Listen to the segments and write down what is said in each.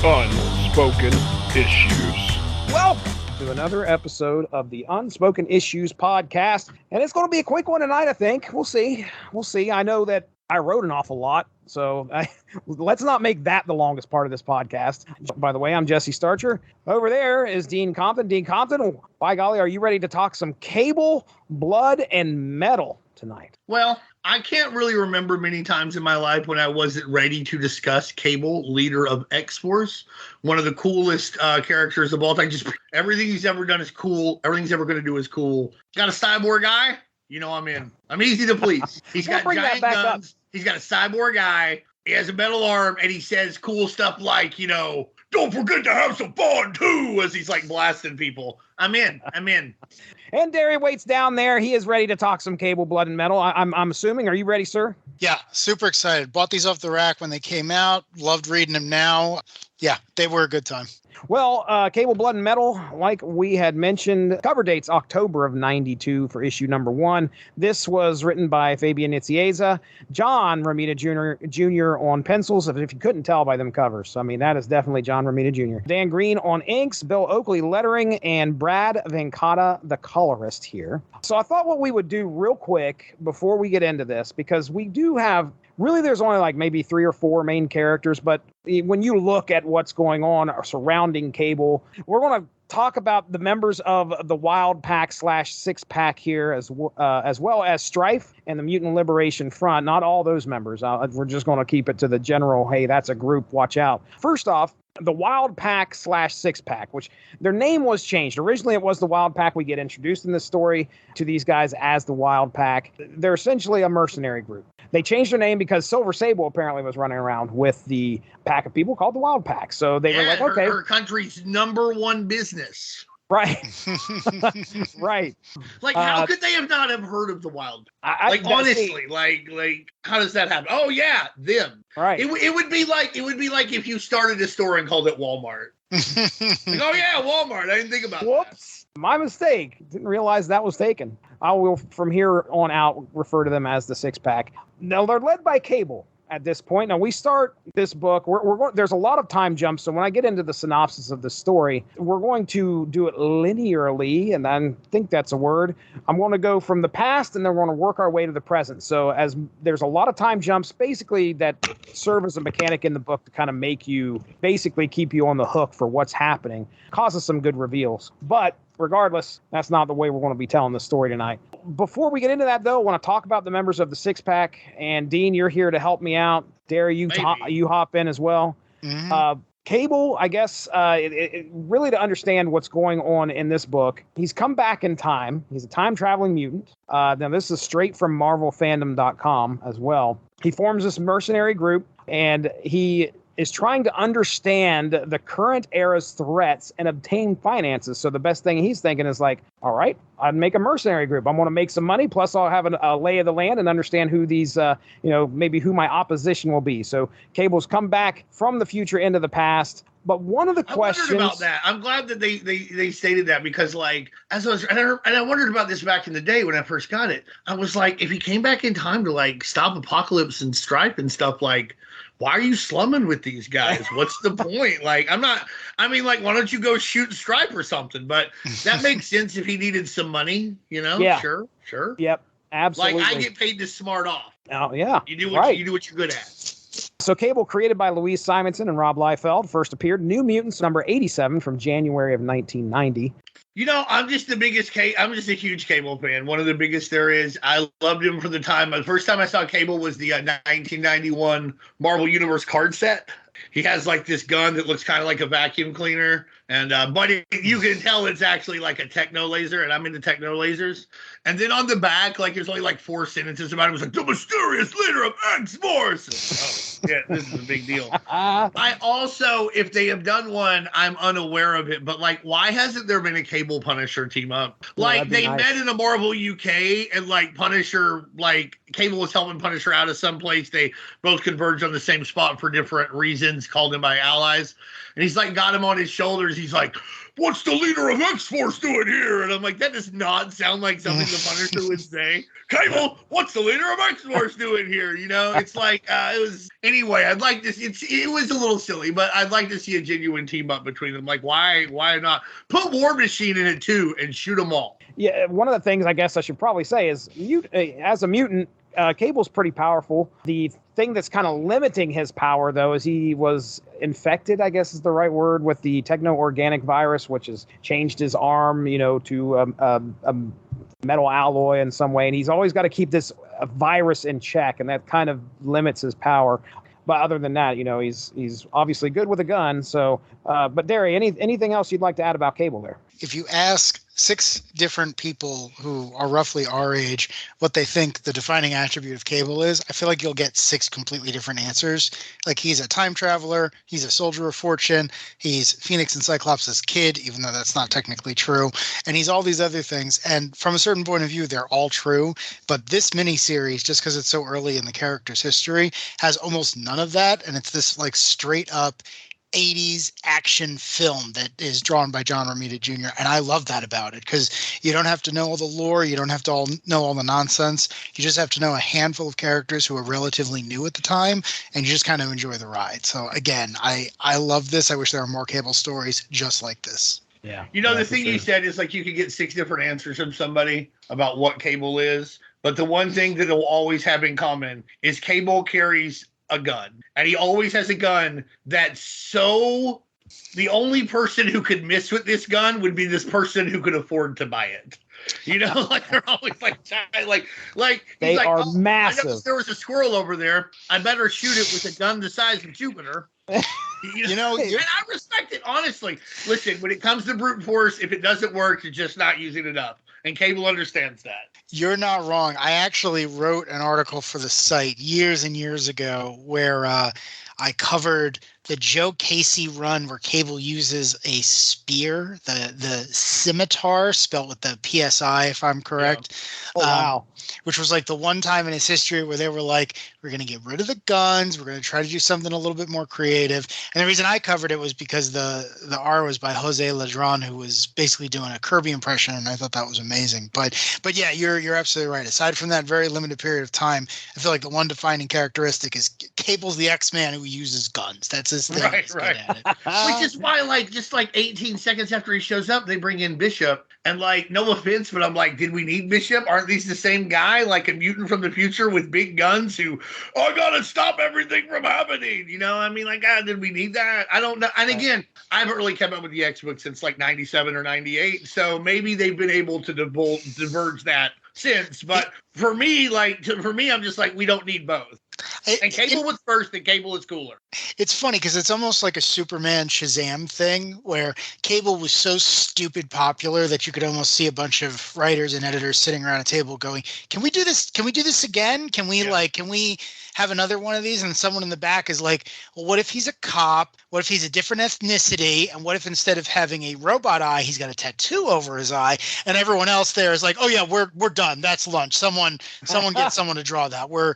Unspoken Issues. Welcome to another episode of the Unspoken Issues podcast. And it's going to be a quick one tonight, I think. We'll see. I know that I wrote an awful lot, so let's not make that the longest part of this podcast. By the way, I'm Jesse Starcher. Over there is Dean Compton. Dean Compton, by golly, are you ready to talk some cable, blood, and metal tonight? Well, I can't really remember many times in my life when I wasn't ready to discuss Cable, leader of X-Force, one of the coolest characters of all time. Just everything he's ever done is cool. Everything he's ever going to do is cool. Got a cyborg guy? You know I'm in. I'm easy to please. He's got giant guns. He's got a cyborg guy. He has a metal arm, and he says cool stuff like, don't forget to have some fun, too, as he's, blasting people. I'm in. And Darry waits down there. He is ready to talk some cable, blood, and metal. I'm assuming. Are you ready, sir? Yeah, super excited. Bought these off the rack when they came out. Loved reading them now. Yeah, they were a good time. Well, Cable, Blood, and Metal, like we had mentioned, cover date's October of 92 for issue number 1. This was written by Fabian Nicieza, John Romita Jr. on pencils, if you couldn't tell by them covers. I mean, that is definitely John Romita Jr. Dan Green on inks, Bill Oakley lettering, and Brad Venkata, the colorist here. So I thought what we would do real quick before we get into this, because we do have... Really, there's only maybe 3 or 4 main characters, but when you look at what's going on surrounding Cable, we're going to talk about the members of the Wild Pack / Six Pack here, as well as Stryfe and the Mutant Liberation Front. Not all those members. We're just going to keep it to the general, hey, that's a group, watch out. First off, the Wild Pack / Six Pack, which their name was changed. Originally, it was the Wild Pack. We get introduced in this story to these guys as the Wild Pack. They're essentially a mercenary group. They changed their name because Silver Sable apparently was running around with the pack of people called the Wild Pack. So they were like, okay. Her country's #1 business. Right. Right. How could they not have heard of the Wild Pack? Honestly, how does that happen? Oh yeah, them. Right. It would be like if you started a store and called it Walmart. Oh yeah, Walmart. I didn't think about that. Whoops. My mistake. Didn't realize that was taken. I will, from here on out, refer to them as the Six Pack. Now, they're led by Cable at this point. Now, we start this book. There's a lot of time jumps, so when I get into the synopsis of the story, we're going to do it linearly, and I think that's a word. I'm going to go from the past, and then we're going to work our way to the present. So as there's a lot of time jumps, basically, that serve as a mechanic in the book to kind of make you, basically keep you on the hook for what's happening. Causes some good reveals. But regardless, that's not the way we're going to be telling the story tonight. Before we get into that, though, I want to talk about the members of the Six Pack. And Dean, you're here to help me out. Darry, you hop in as well. Mm-hmm. Cable, I guess, really to understand what's going on in this book, he's come back in time. He's a time-traveling mutant. Now, this is straight from MarvelFandom.com as well. He forms this mercenary group, and he is trying to understand the current era's threats and obtain finances. So the best thing he's thinking is all right, I'd make a mercenary group. I'm going to make some money. Plus I'll have a lay of the land and understand who these, maybe who my opposition will be. So Cable's come back from the future into the past. But one of the questions... I wondered about that. I'm glad that they stated that because, as I was... And I wondered about this back in the day when I first got it. I was like, if he came back in time to, stop Apocalypse and Stryfe and stuff, why are you slumming with these guys? What's the point? why don't you go shoot Stryfe or something? But that makes sense if he needed some money, Yeah. Sure. Yep, absolutely. I get paid to smart off. Oh, yeah. You do what you're good at. So Cable, created by Louise Simonson and Rob Liefeld, first appeared New Mutants number 87 from January of 1990. I'm just I'm just a huge Cable fan. One of the biggest there is. I loved him from the time. The first time I saw Cable was the 1991 Marvel Universe card set. He has this gun that looks kind of like a vacuum cleaner. And but you can tell it's actually a techno laser, and I'm into techno lasers. And then on the back, there's only 4 sentences about it. It was the mysterious leader of X-Force. Yeah, this is a big deal. I also, if they have done one, I'm unaware of it. But why hasn't there been a Cable Punisher team up? They met in a Marvel UK, and Punisher, Cable was helping Punisher out of someplace. They both converged on the same spot for different reasons, called him by allies. And he's got him on his shoulders. He's like, what's the leader of X-Force doing here? And I'm like, that does not sound like something the Punisher would say. Cable, what's the leader of X-Force doing here? It's it was, Anyway, I'd like to. It was a little silly, but I'd like to see a genuine team up between them. Like, why not put War Machine in it too and shoot them all? Yeah, one of the things I guess I should probably say is, as a mutant, Cable's pretty powerful. The thing that's kind of limiting his power, though, is he was infected, I guess is the right word, with the techno-organic virus, which has changed his arm, to a metal alloy in some way. And he's always got to keep this virus in check, and that kind of limits his power. But other than that, he's obviously good with a gun. So, but Darry, anything else you'd like to add about Cable there? If you ask 6 different people who are roughly our age what they think the defining attribute of Cable is, I feel like you'll get 6 completely different answers. Like, he's a time traveler, he's a soldier of fortune, he's Phoenix and Cyclops' kid, even though that's not technically true, and he's all these other things. And from a certain point of view, they're all true. But this miniseries, just because it's so early in the character's history, has almost none of that, and it's this like straight up 80s action film that is drawn by John Romita Jr. And I love that about it, because you don't have to know all the lore. You don't have to know all the nonsense. You just have to know a handful of characters who are relatively new at the time, and you just kind of enjoy the ride. So again, I love this. I wish there were more Cable stories just like this. Yeah. The thing you said is like you could get 6 different answers from somebody about what Cable is. But the one thing that they'll always have in common is Cable carries a gun, and he always has a gun that's so the only person who could miss with this gun would be this person who could afford to buy it. Like they're always like they like, are oh, massive. I there was a squirrel over there. I better shoot it with a gun the size of Jupiter. And I respect it, honestly. Listen, when it comes to brute force, if it doesn't work, you're just not using it up. And Cable understands that. You're not wrong. I actually wrote an article for the site years and years ago where I covered the Joe Casey run where Cable uses a spear, the scimitar, spelled with the PSI, if I'm correct. Yeah. Oh, wow. Which was like the one time in his history where they were like, we're going to get rid of the guns. We're going to try to do something a little bit more creative. And the reason I covered it was because the R was by Jose Ladron, who was basically doing a Kirby impression. And I thought that was amazing. But yeah, you're absolutely right. Aside from that very limited period of time, I feel like the one defining characteristic is Cable's the X-Man who uses guns. That's his thing. Right. Which is why, just 18 seconds after he shows up, they bring in Bishop. And no offense, but I'm like, did we need Bishop? Aren't these the same guy, like a mutant from the future with big guns who, I gotta stop everything from happening? Did we need that? I don't know. And again, I haven't really kept up with the X-Books since 97 or 98. So maybe they've been able to diverge that since. But for me, I'm just like, we don't need both. And Cable was first, and Cable is cooler. It's funny because it's almost like a Superman Shazam thing where Cable was so stupid popular that you could almost see a bunch of writers and editors sitting around a table going, can we do this? Can we do this again? Can we can we have another one of these? And someone in the back is like, well, what if he's a cop? What if he's a different ethnicity? And what if instead of having a robot eye, he's got a tattoo over his eye? And everyone else there is like, oh yeah, we're done. That's lunch. Someone get someone to draw that. We're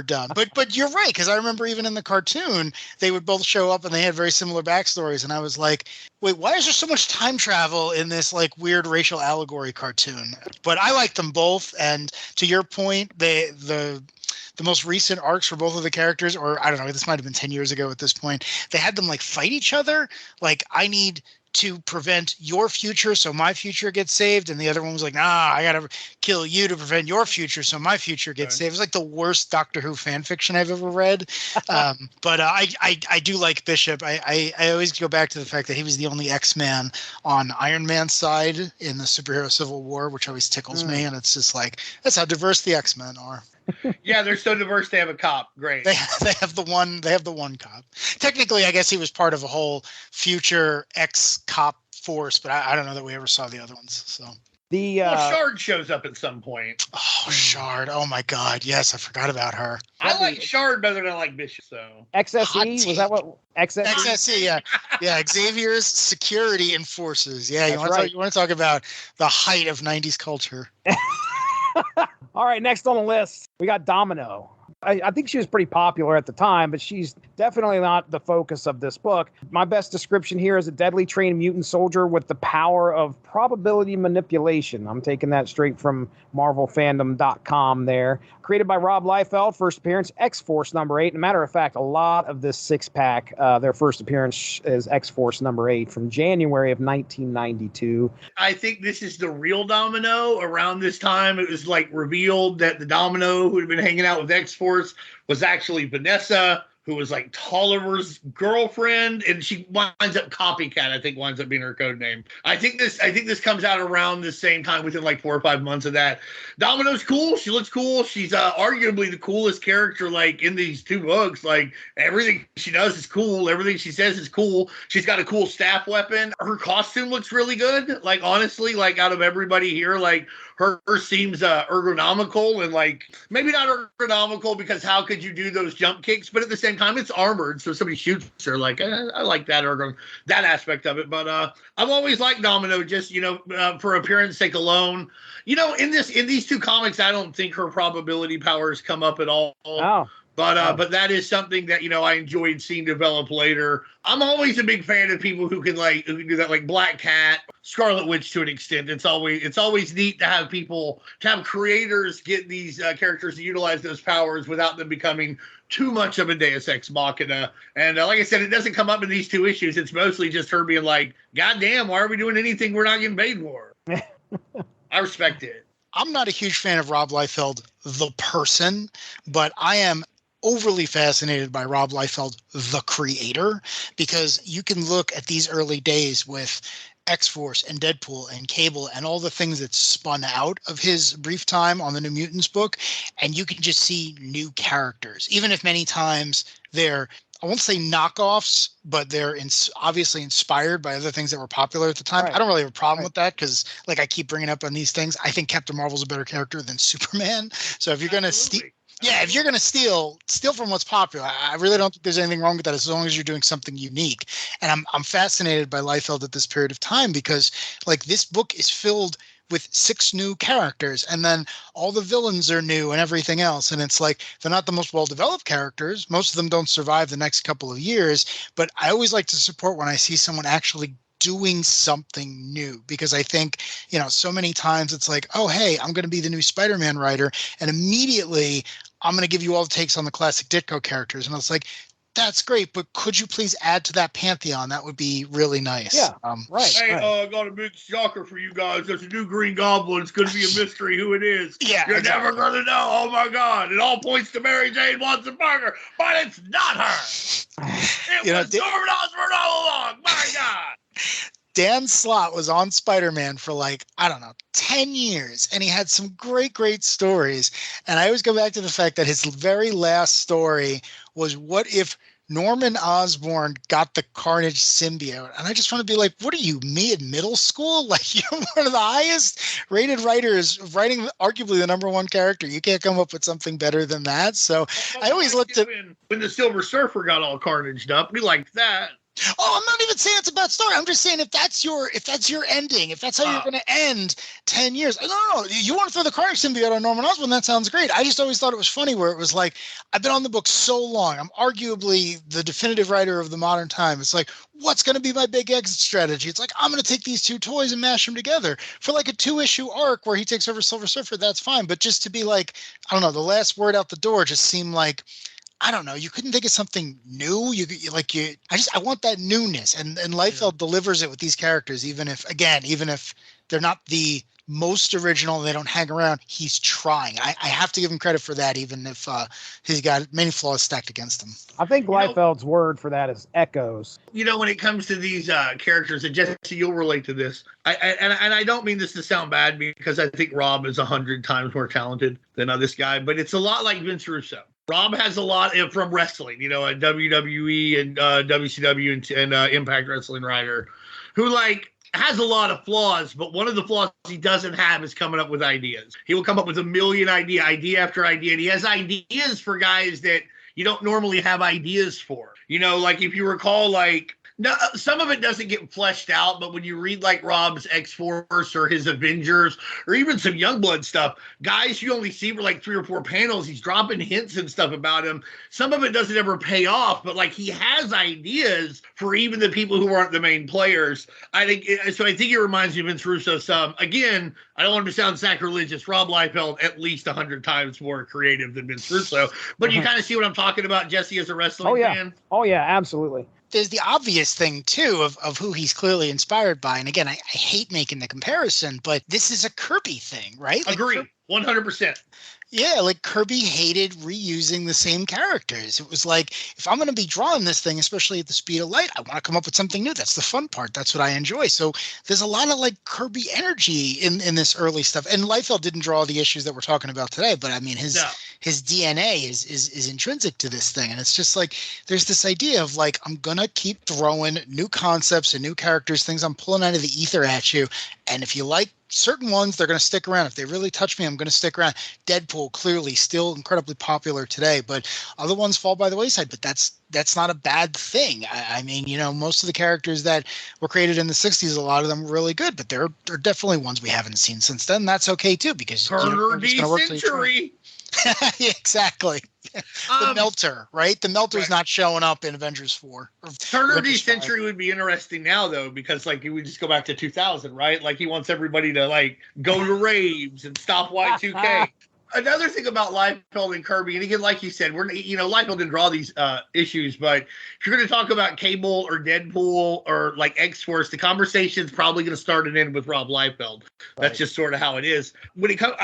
done. But you're right, because I remember even in the cartoon, they would both show up and they had very similar backstories. And I was like, wait, why is there so much time travel in this weird racial allegory cartoon? But I like them both. And to your point, the most recent arcs for both of the characters, or I don't know, this might have been 10 years ago at this point, they had them fight each other. I need to prevent your future so my future gets saved, and the other one was like, nah, I gotta kill you to prevent your future so my future gets saved. It was the worst Doctor Who fan fiction I've ever read. But I do like Bishop. I always go back to the fact that he was the only X-Man on Iron Man's side in the superhero Civil War, which always tickles me, and it's just that's how diverse the X-Men are. Yeah, they're so diverse. They have a cop. Great. They have the one cop. Technically, I guess he was part of a whole future ex-cop force, but I don't know that we ever saw the other ones. So Shard shows up at some point. Oh, Shard! Oh my God! Yes, I forgot about her. I like Shard better than I like Bishop. So XSE, was that what XSE? XSE, yeah. Xavier's security enforcers. Yeah, you want to talk about the height of '90s culture. All right, next on the list, we got Domino. I think she was pretty popular at the time, but she's definitely not the focus of this book. My best description here is a deadly trained mutant soldier with the power of probability manipulation. I'm taking that straight from MarvelFandom.com there. Created by Rob Liefeld, first appearance, X-Force number 8. As a matter of fact, a lot of this six-pack, their first appearance is X-Force number 8 from January of 1992. I think this is the real Domino. Around this time, it was like revealed that the Domino who had been hanging out with X-Force was actually Vanessa, who was like Tolliver's girlfriend, and she winds up Copycat, I think winds up being her code name. I think this comes out around the same time, within like 4 or 5 months of that. Domino's cool. She looks cool. She's arguably the coolest character like in these two books. Like everything she does is cool. Everything she says is cool. She's got a cool staff weapon. Her costume looks really good. Like honestly, like out of everybody here, like her seems ergonomical, and like maybe not ergonomical because how could you do those jump kicks? But at the same time, it's armored, so somebody shoots her. Like I like that that aspect of it. But I've always liked Domino, just for appearance sake alone. In these two comics, I don't think her probability powers come up at all. Oh. But that is something that I enjoyed seeing develop later. I'm always a big fan of people who can do that, like Black Cat, Scarlet Witch to an extent. It's always neat to have creators get these characters to utilize those powers without them becoming too much of a Deus Ex Machina. And like I said, it doesn't come up in these two issues. It's mostly just her being like, "God damn, why are we doing anything we're not getting paid for?" I respect it. I'm not a huge fan of Rob Liefeld, the person, but I am overly fascinated by Rob Liefeld, the creator, because you can look at these early days with X-Force and Deadpool and Cable and all the things that spun out of his brief time on the New Mutants book, and you can just see new characters, even if many times they're, I won't say knockoffs, but they're obviously inspired by other things that were popular at the time. Right. I don't really have a problem with that because, like I keep bringing up on these things, I think Captain Marvel's a better character than Superman. So if you're going to if you're going to steal from what's popular, I really don't think there's anything wrong with that as long as you're doing something unique. And I'm fascinated by Liefeld at this period of time because, like, this book is filled with 6 new characters, and then all the villains are new and everything else. And it's like, they're not the most well-developed characters. Most of them don't survive the next couple of years, but I always like to support when I see someone actually doing something new, because I think, so many times it's like, oh, hey, I'm going to be the new Spider-Man writer, and immediately I'm going to give you all the takes on the classic Ditko characters. And it's like, that's great, but could you please add to that pantheon? That would be really nice. Yeah, right. Hey, right. I got a big shocker for you guys. There's a new Green Goblin. It's going to be a mystery who it is. Yeah, You're never going to know. Oh, my God. It all points to Mary Jane Watson Parker, but it's not her. It was Norman Osborn all along. My God. Dan Slott was on Spider-Man for 10 years, and he had some great, great stories. And I always go back to the fact that his very last story was, what if Norman Osborn got the Carnage symbiote? And I just want to be like, what are you, me in middle school? Like, you're one of the highest rated writers writing arguably the #1 character. You can't come up with something better than that. So I always looked at when the Silver Surfer got all carnaged up. We liked that. Oh, I'm not even saying it's a bad story. I'm just saying if that's your ending, if that's how you're going to end 10 years. No. You want to throw the Carnage symbiote on Norman Osborn, that sounds great. I just always thought it was funny where it was like, I've been on the book so long. I'm arguably the definitive writer of the modern time. It's like, what's going to be my big exit strategy? It's like, I'm going to take these 2 toys and mash them together for like a 2-issue arc where he takes over Silver Surfer. That's fine. But just to be like, I don't know, the last word out the door just seemed like, I don't know. You couldn't think of something new. I want that newness, and Liefeld delivers it with these characters. Even if they're not the most original and they don't hang around, he's trying. I have to give him credit for that, even if he's got many flaws stacked against him. I think Liefeld's word for that is echoes. When it comes to these characters, and Jesse, you'll relate to this. I don't mean this to sound bad, because I think Rob is 100 times more talented than this guy, but it's a lot like Vince Russo. Rob has a lot from wrestling, a WWE and WCW and Impact Wrestling writer who has a lot of flaws, but one of the flaws he doesn't have is coming up with ideas. He will come up with a million idea after idea, and he has ideas for guys that you don't normally have ideas for. If you recall, No, some of it doesn't get fleshed out, but when you read like Rob's X-Force or his Avengers or even some Youngblood stuff, guys you only see for like 3 or 4 panels, he's dropping hints and stuff about him. Some of it doesn't ever pay off, but like he has ideas for even the people who aren't the main players. I think it reminds me of Vince Russo some. Again, I don't want to sound sacrilegious. Rob Liefeld at least 100 times more creative than Vince Russo, but you kind of see what I'm talking about, Jesse, as a wrestling fan. Oh yeah, absolutely. There's the obvious thing, too, of who he's clearly inspired by. And again, I hate making the comparison, but this is a Kirby thing, right? Like, agree. 100%. Yeah, like Kirby hated reusing the same characters. It was like, if I'm going to be drawing this thing, especially at the speed of light, I want to come up with something new. That's the fun part. That's what I enjoy. So there's a lot of like Kirby energy in this early stuff. And Liefeld didn't draw the issues that we're talking about today, but I mean, his DNA is intrinsic to this thing. And it's just like, there's this idea of like, I'm going to keep throwing new concepts and new characters, things I'm pulling out of the ether at you. And if you like certain ones, they're going to stick around. If they really touch me, I'm going to stick around. Deadpool, clearly still incredibly popular today, but other ones fall by the wayside. But that's not a bad thing. I mean, you know, most of the characters that were created in the 60s, a lot of them were really good, but there are definitely ones we haven't seen since then. That's okay too, because Turner D Century. Exactly. The Melter, right? The Melter's not showing up in Avengers 4. Turner D Century would be interesting now, though, because like we just go back to 2000, right? Like he wants everybody to like go to raves and stop Y2K. Another thing about Liefeld and Kirby, and again, like you said, Liefeld didn't draw these issues, but if you're going to talk about Cable or Deadpool or like X-Force, the conversation's probably going to start and end with Rob Liefeld. That's just sort of how it is. When it comes,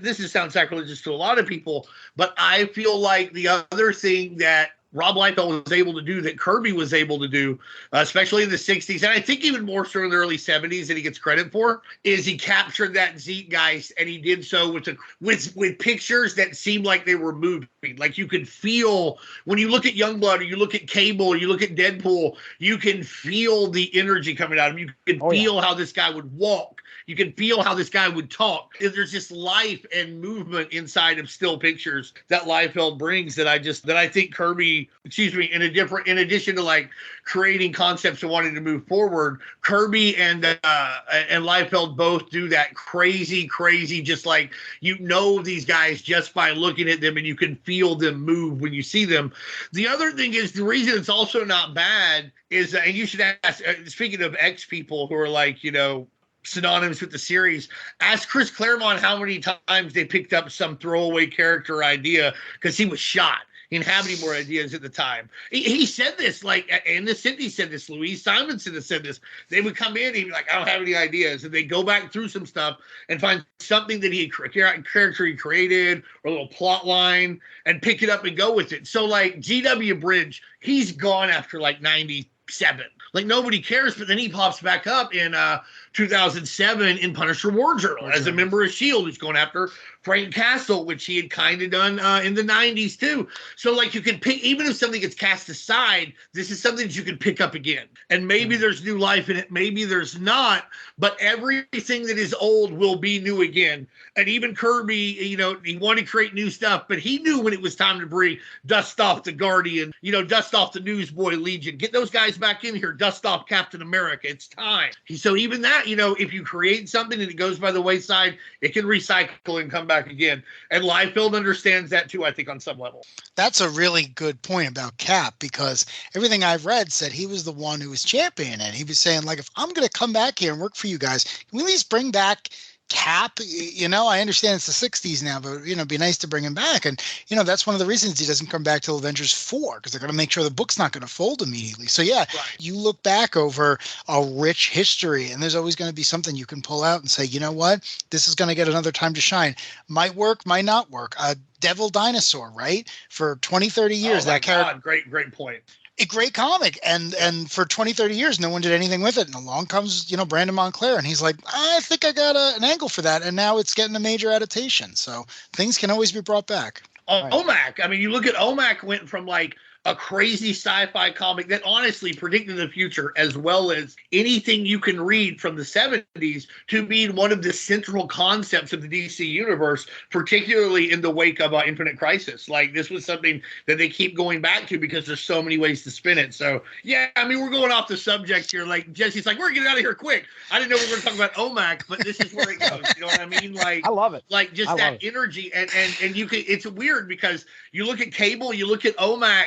this sounds sacrilegious to a lot of people, but I feel like the other thing that Rob Liefeld was able to do that Kirby was able to do, especially in the 60s, and I think even more so in the early 70s that he gets credit for, is he captured that zeitgeist, and he did so with pictures that seemed like they were moving. Like you could feel, when you look at Youngblood or you look at Cable or you look at Deadpool, you can feel the energy coming out of him. You can feel how this guy would walk. You can feel how this guy would talk. There's just life and movement inside of still pictures that Liefeld brings that I think Kirby, in addition to like creating concepts and wanting to move forward, Kirby and Liefeld both do that crazy, just like, these guys just by looking at them, and you can feel them move when you see them. The other thing is, the reason it's also not bad is, and you should ask, speaking of X people who are like, synonymous with the series, ask Chris Claremont how many times they picked up some throwaway character idea because he was shot. He didn't have any more ideas at the time. He said this, like, and the Cindy said this, Louise Simonson has said this. They would come in and he'd be like, I don't have any ideas. And they go back through some stuff and find something that character he created or a little plot line and pick it up and go with it. So like G.W. Bridge, he's gone after like 97. Like nobody cares, but then he pops back up in 2007 in Punisher War Journal as a member of S.H.I.E.L.D. who's going after Frank Castle, which he had kind of done in the 90s too. So like you can pick, even if something gets cast aside, this is something that you can pick up again. And maybe there's new life in it, maybe there's not, but everything that is old will be new again. And even Kirby, he wanted to create new stuff, but he knew when it was time to bring dust off the Guardian, dust off the Newsboy Legion, get those guys back in here, dust off Captain America. It's time. So even that, if you create something and it goes by the wayside, it can recycle and come back again. And Liefeld understands that too, I think, on some level. That's a really good point about Cap, because everything I've read said he was the one who was championing it. He was saying, like, if I'm going to come back here and work for you guys, can we at least bring back Cap? I understand it's the 60s now, but it'd be nice to bring him back. And that's one of the reasons he doesn't come back till Avengers 4, because they're going to make sure the book's not going to fold immediately. So You look back over a rich history, and there's always going to be something you can pull out and say, you know what, this is going to get another time to shine. Might work, might not work. Devil Dinosaur, right? For 20, 30 years, that character. Great point. A great comic, and for 20, 30 years, no one did anything with it. And along comes, Brandon Montclair, and he's like, I think I got an angle for that. And now it's getting a major adaptation. So things can always be brought back. OMAC. I mean, you look at OMAC went from like a crazy sci-fi comic that honestly predicted the future as well as anything you can read from the 70s to being one of the central concepts of the DC universe, particularly in the wake of Infinite Crisis. Like, this was something that they keep going back to because there's so many ways to spin it. So, yeah, I mean, we're going off the subject here. Like, Jesse's like, we're getting out of here quick. I didn't know we were going to talk about OMAC, but this is where it goes. You know what I mean? Like, I love it. Like, just that energy. And you can, it's weird because you look at Cable, you look at OMAC,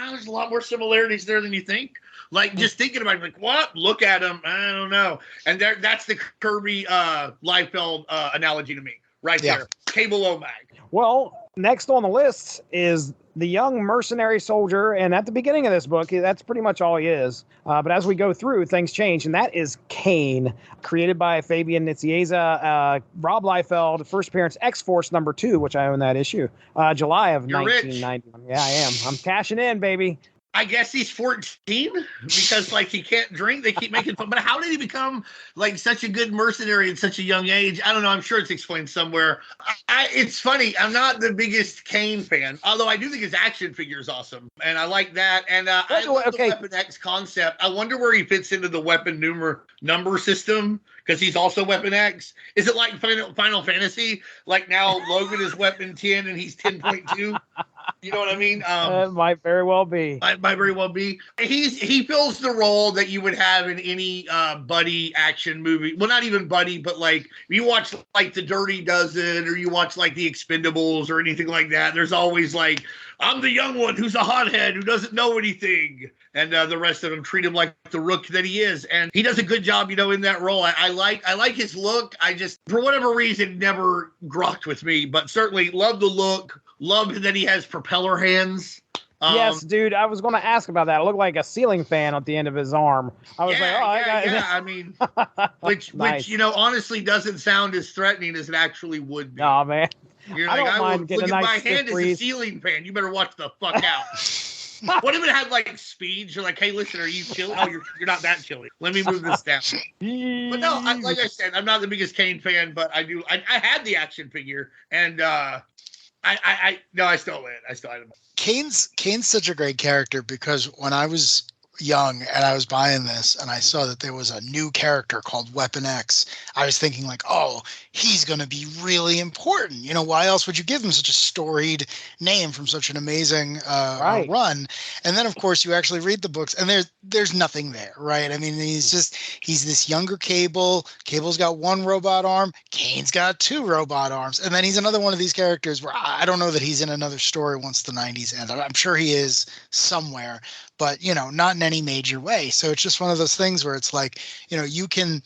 there's a lot more similarities there than you think. Like, just thinking about it, like, what? Look at him. I don't know. And that's the Kirby Liefeld analogy to me right there. Cable OMAC. Well, next on the list is the young mercenary soldier. And at the beginning of this book, that's pretty much all he is. But as we go through, things change. And that is Kane, created by Fabian Nicieza, Rob Liefeld, first appearance X-Force #2, which I own that issue, July of 1991. Yeah, I am. I'm cashing in, baby. I guess he's 14 because, like, he can't drink. They keep making fun. But how did he become, like, such a good mercenary at such a young age? I don't know. I'm sure it's explained somewhere. It's funny. I'm not the biggest Kane fan, although I do think his action figure is awesome. And I like that. And I love the Weapon X concept. I wonder where he fits into the weapon number system because he's also Weapon X. Is it like Final Fantasy? Like, now Logan is Weapon 10 and he's 10.2? You know what I mean? It might very well be. Might very well be. He fills the role that you would have in any buddy action movie. Well, not even buddy, but like you watch like The Dirty Dozen or you watch like The Expendables or anything like that. There's always like, I'm the young one who's a hothead who doesn't know anything. And the rest of them treat him like the rook that he is. And he does a good job, you know, in that role. I like his look. I just, for whatever reason, never grokked with me, but certainly love the look. Love that he has propeller hands. Yes, dude. I was going to ask about that. It looked like a ceiling fan at the end of his arm. I was I mean, which you know, honestly, doesn't sound as threatening as it actually would be. Oh man, you're like, I will look at my hand as a ceiling fan. You better watch the fuck out. What if it had like speed? You're like, hey, listen, are you chilly? Oh, you're not that chilly. Let me move this down. But no, like I said, I'm not the biggest Kane fan, but I do. I had the action figure, and I still had it. Kane's such a great character because when I was young and I was buying this and I saw that there was a new character called Weapon X, I was thinking like, oh, he's going to be really important. You know, why else would you give him such a storied name from such an amazing run? And then, of course, you actually read the books and there's nothing there, right? I mean, he's this younger Cable. Cable's got one robot arm. Kane's got two robot arms. And then he's another one of these characters where I don't know that he's in another story once the 90s end. I'm sure he is somewhere, but, you know, not in any major way. So it's just one of those things where it's like, you know, you can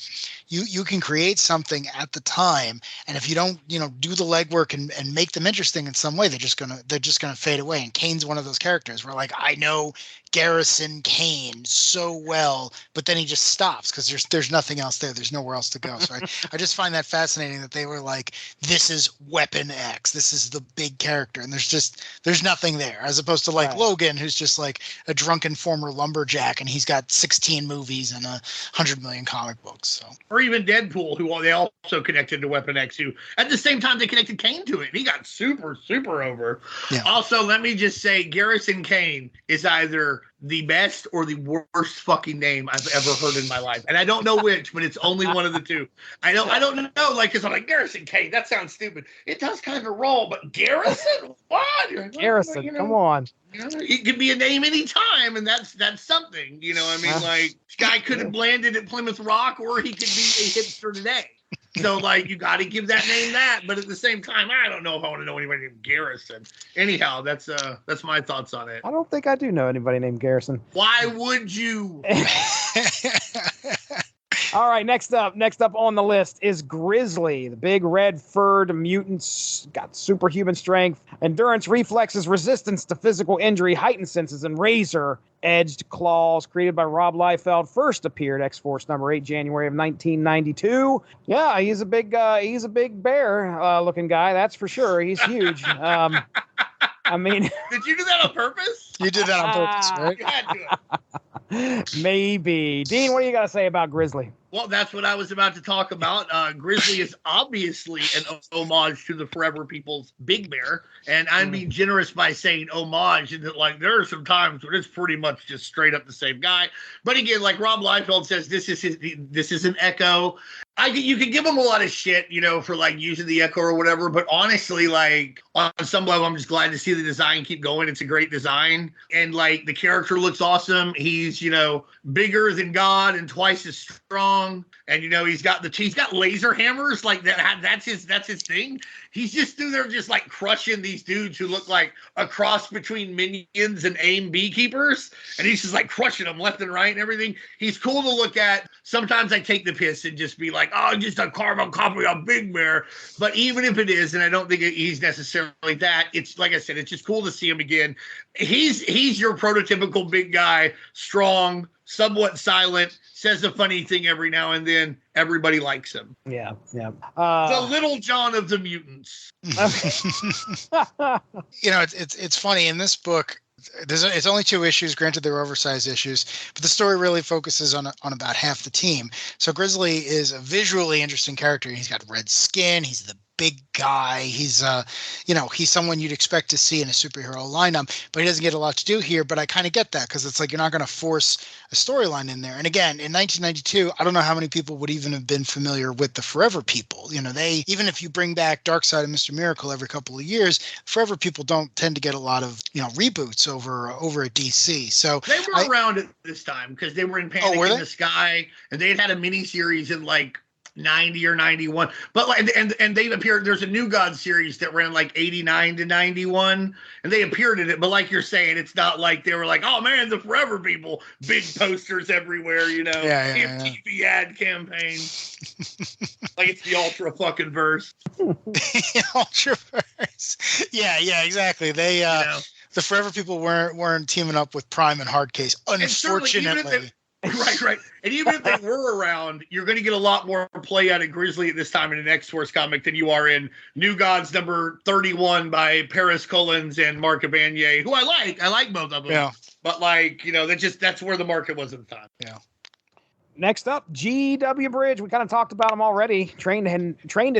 create something at the time, and if you don't, you know, do the legwork and make them interesting in some way, they're just gonna fade away. And Kane's one of those characters where, like, I know Garrison Kane so well, but then he just stops because there's nothing else there. There's nowhere else to go. So I just find that fascinating that they were like, this is Weapon X. This is the big character, and there's nothing there, as opposed to like Logan, who's just like a drunken former lumberjack, and he's got 16 movies and 100 million comic books. So. Or even Deadpool, who they also connected to Weapon X, who at the same time they connected Kane to it. He got super, super over. Yeah. Also, let me just say, Garrison Kane is either the best or the worst fucking name I've ever heard in my life. And I don't know which, but it's only one of the two. I don't know, like, because I'm like, Garrison Kane, that sounds stupid. It does kind of roll, but Garrison? What? Like, Garrison, you know, come on. You know, it could be a name anytime, and that's something. You know what I mean? Like, this guy could have landed at Plymouth Rock, or he could be a hipster today. So, like, you got to give that name that, but at the same time, I don't know if I want to know anybody named Garrison. Anyhow, that's my thoughts on it. I don't think I do know anybody named Garrison. Why would you? All right, next up on the list is Grizzly, the big red-furred mutant, got superhuman strength, endurance, reflexes, resistance to physical injury, heightened senses, and razor-edged claws, created by Rob Liefeld. First appeared X-Force #8, January of 1992. Yeah, he's a big bear-looking guy, that's for sure. He's huge. I mean, did you do that on purpose? You did that on purpose, right? You had to. Maybe. Dean, what do you got to say about Grizzly? Well, that's what I was about to talk about. Grizzly is obviously an homage to the Forever People's Big Bear, and I'm being generous by saying homage, and that like there are some times where it's pretty much just straight up the same guy. But again, like Rob Liefeld says, this is an echo. You could give him a lot of shit, for like using the echo or whatever. But honestly, like on some level, I'm just glad to see the design keep going. It's a great design, and like the character looks awesome. He's bigger than God and twice as strong, and he's got laser hammers like that. That's his thing. He's just through there just like crushing these dudes who look like a cross between minions and AIM beekeepers, and he's just like crushing them left and right and everything. He's cool to look at. Sometimes I take the piss and just be like, oh, just a carbon copy of Big Bear. But even if it is, and I don't think he's necessarily that, it's like I said, it's just cool to see him again. He's your prototypical big guy, strong, somewhat silent, says a funny thing every now and then. Everybody likes him. Yeah. The Little John of the mutants. It's funny in this book. It's only 2 issues. Granted, they're oversized issues, but the story really focuses on about half the team. So Grizzly is a visually interesting character. He's got red skin. He's the big guy. He's he's someone you'd expect to see in a superhero lineup, but he doesn't get a lot to do here. But I kind of get that, because it's like you're not going to force a storyline in there. And again, in 1992, I don't know how many people would even have been familiar with the Forever People. They, even if you bring back Darkseid and Mr. Miracle every couple of years, Forever People don't tend to get a lot of reboots over at DC. So they were around at this time because they were in Panic in the Sky, and they had a miniseries in like 90 or 91, but like, and they appeared. There's a New God series that ran like 89 to 91, and they appeared in it. But like you're saying, it's not like they were like, oh man, the Forever People, big posters everywhere, MTV ad campaign. Like it's the Ultra fucking verse. Ultra verse. Yeah, exactly. They the Forever People weren't teaming up with Prime and Hardcase, unfortunately. Right. And even if they were around, you're going to get a lot more play out of Grizzly at this time in an X-Force comic than you are in New Gods number 31 by Paris Collins and Mark Abanye, who I like. I like both of them. Yeah. But that's where the market was at the time. Yeah. Next up, G.W. Bridge. We kind of talked about him already. Trained in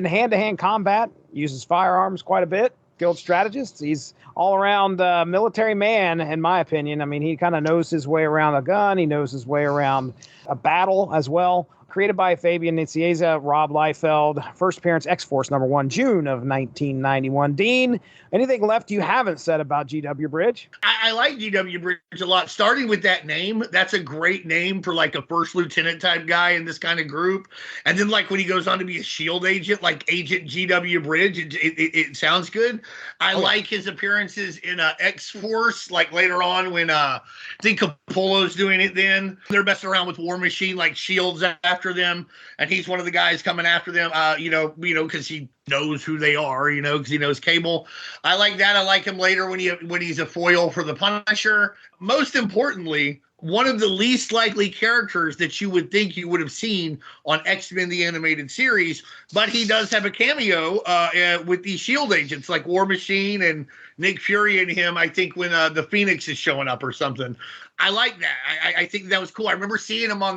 hand-to-hand combat, uses firearms quite a bit. Guild strategist. He's all-around military man, in my opinion. I mean, he kind of knows his way around a gun. He knows his way around a battle as well. Created by Fabian Nicieza, Rob Liefeld. First appearance, X-Force number 1, June of 1991. Dean, anything left you haven't said about G.W. Bridge? I like G.W. Bridge a lot. Starting with that name, that's a great name for like a first lieutenant type guy in this kind of group. And then like when he goes on to be a SHIELD agent, like Agent G.W. Bridge, it sounds good. I like his appearances in X-Force, like later on when I think Capullo's doing it then. They're messing around with War Machine, like SHIELD's after them, and he's one of the guys coming after them, because he knows who they are, because he knows Cable. I like that. I like him later when he's a foil for the Punisher. Most importantly, one of the least likely characters that you would think you would have seen on X-Men the Animated Series, but he does have a cameo with these SHIELD agents like War Machine and Nick Fury and him, I think, when the Phoenix is showing up or something. I like that. I think that was cool. I remember seeing him in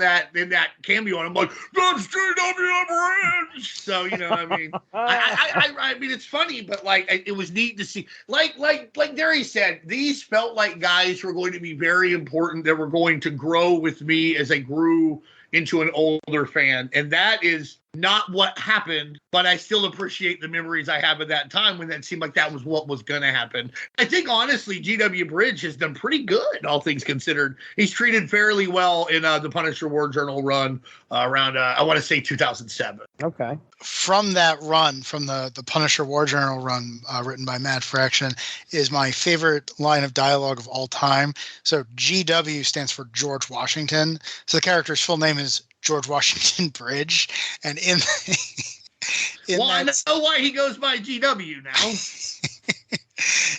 that cameo, and I'm like, that's G.W. Bridge. So, I mean, I mean, it's funny, but like, it was neat to see. Like Darry said, these felt like guys who were going to be very important, that were going to grow with me as I grew into an older fan. And that is not what happened, but I still appreciate the memories I have at that time when that seemed like that was what was going to happen. I think, honestly, G.W. Bridge has done pretty good, all things considered. He's treated fairly well in the Punisher War Journal run around, I want to say, 2007. Okay. From that run, from the Punisher War Journal run written by Mad Fraction, is my favorite line of dialogue of all time. So GW stands for George Washington. So the character's full name is George Washington Bridge, and I know why he goes by GW now.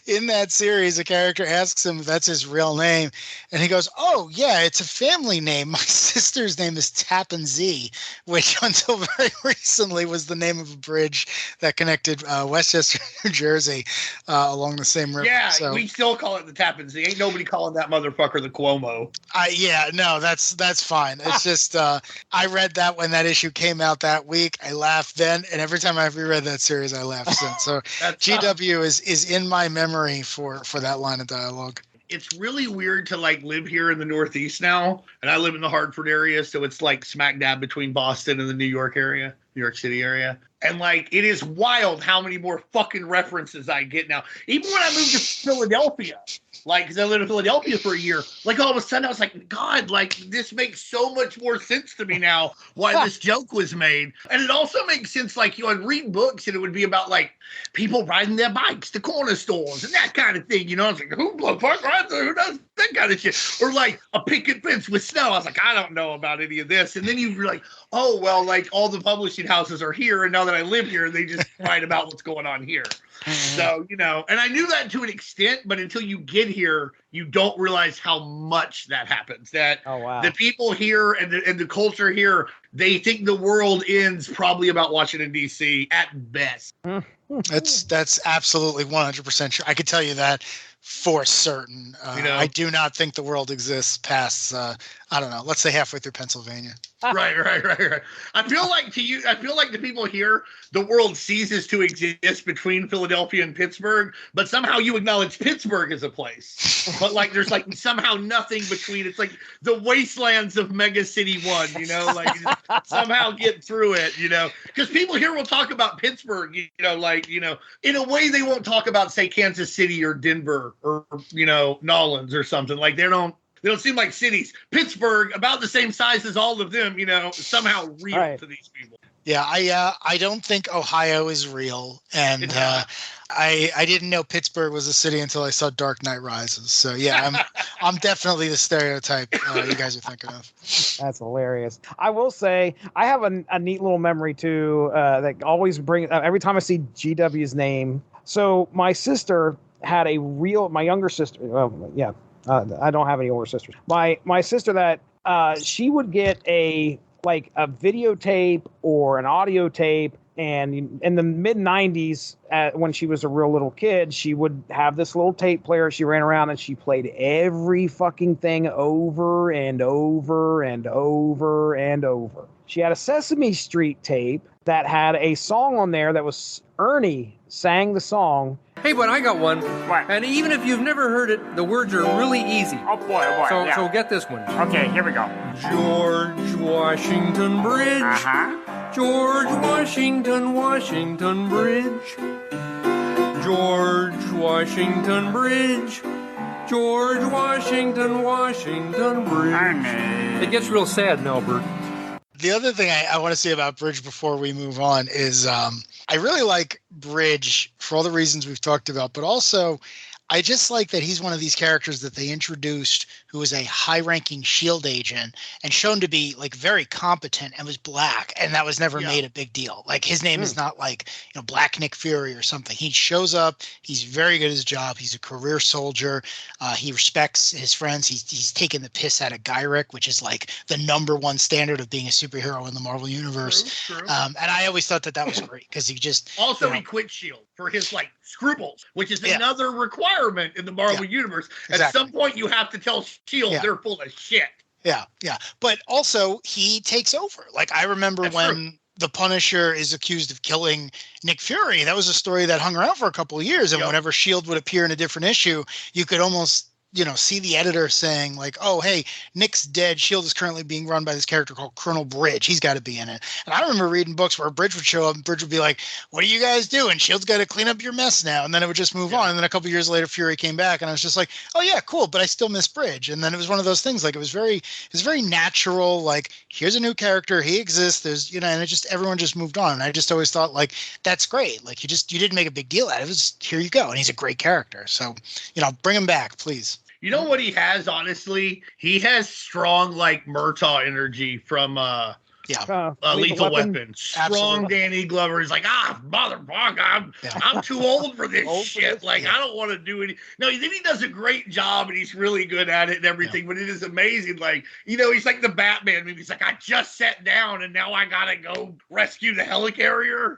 In that series, a character asks him if that's his real name, and he goes, "Oh yeah, it's a family name. My sister's name is Tappan Zee," which until very recently was the name of a bridge that connected Westchester, New Jersey, along the same river. Yeah, So, we still call it the Tappan Zee. Ain't nobody calling that motherfucker the Cuomo. no, that's fine. It's just I read that when that issue came out that week. I laughed then, and every time I've reread that series, I laugh since. So GW is in my memory for that line of dialogue. It's really weird to like live here in the Northeast now, and I live in the Hartford area, so it's like smack dab between Boston and the New York City area. And like, it is wild how many more fucking references I get now. Even when I moved to Philadelphia, like, because I lived in Philadelphia for a year, like all of a sudden I was like, God, like this makes so much more sense to me now why this joke was made. And it also makes sense, like, you know, I'd read books and it would be about like people riding their bikes to corner stores and that kind of thing. You know, I was like, who the fuck rides there? Who does that kind of shit? Or like a picket fence with snow. I was like, I don't know about any of this. And then you're like, oh, well, like all the publishing houses are here. And now that I live here, they just write about what's going on here. So, you know, and I knew that to an extent, but until you get here, you don't realize how much that happens. That the people here and the culture here, they think the world ends probably about Washington, D.C. at best. That's absolutely 100% true. I could tell you that for certain. You know? I do not think the world exists past, I don't know, let's say halfway through Pennsylvania. Right. I feel like the people here, the world ceases to exist between Philadelphia and Pittsburgh, but somehow you acknowledge Pittsburgh as a place. But like, there's like somehow nothing between. It's like the wastelands of Mega City 1, you know, like you just somehow get through it, you know, because people here will talk about Pittsburgh, you know, like, you know, in a way they won't talk about, say, Kansas City or Denver or, you know, Nolans or something. Like they don't seem like cities. Pittsburgh, about the same size as all of them, you know, somehow real to these people. Yeah, I don't think Ohio is real, and I didn't know Pittsburgh was a city until I saw Dark Knight Rises. So yeah, I'm definitely the stereotype you guys are thinking of. That's hilarious. I will say I have a neat little memory too that always brings every time I see GW's name. So my sister had my younger sister. I don't have any older sisters. My sister that she would get a videotape or an audio tape, and in the mid 90s, when she was a real little kid, she would have this little tape player. She ran around and she played every fucking thing over and over and over and over. She had a Sesame Street tape that had a song on there that was Ernie sang the song. Hey, but I got one. What? And even if you've never heard it, the words are really easy. Oh boy, oh boy. So get this one. Okay, here we go. George Washington Bridge. George Washington, Washington Bridge. George Washington Bridge. George Washington, Washington Bridge. Ernie. It gets real sad now, Bert. The other thing I want to say about Bridge before we move on is I really like Bridge for all the reasons we've talked about, but also I just like that he's one of these characters that they introduced who was a high-ranking SHIELD agent and shown to be like very competent and was black, and that was never made a big deal. Like his name is not like, you know, Black Nick Fury or something. He shows up, he's very good at his job, he's a career soldier, he respects his friends, he's taken the piss out of Gyrick, which is like the #1 standard of being a superhero in the Marvel universe. True. And I always thought that was great because he just also he quit SHIELD for his like scruples, which is another requirement in the Marvel universe. At some point you have to tell SHIELD they're full of shit. Yeah. But also he takes over. Like I remember when the Punisher is accused of killing Nick Fury. That was a story that hung around for a couple of years. And whenever SHIELD would appear in a different issue, you could almost, you know, see the editor saying like, oh, hey, Nick's dead. SHIELD is currently being run by this character called Colonel Bridge. He's got to be in it. And I remember reading books where Bridge would show up and Bridge would be like, what are you guys doing? SHIELD's got to clean up your mess now. And then it would just move on. And then a couple of years later, Fury came back and I was just like, oh yeah, cool. But I still miss Bridge. And then it was one of those things, like it was very natural. Like here's a new character. He exists. There's, you know, and everyone just moved on. And I just always thought like, that's great. Like you didn't make a big deal out of it. Just here you go. And he's a great character. So, you know, bring him back, please. You know what he has, honestly? He has strong, like, Murtaugh energy from Yeah. Lethal Weapon. Strong Absolutely. Danny Glover is like, motherfucker, I'm too old for this shit. I don't want to do it. No, then he does a great job and he's really good at it and everything, but it is amazing. He's like the Batman movie. He's like, I just sat down and now I gotta go rescue the helicarrier.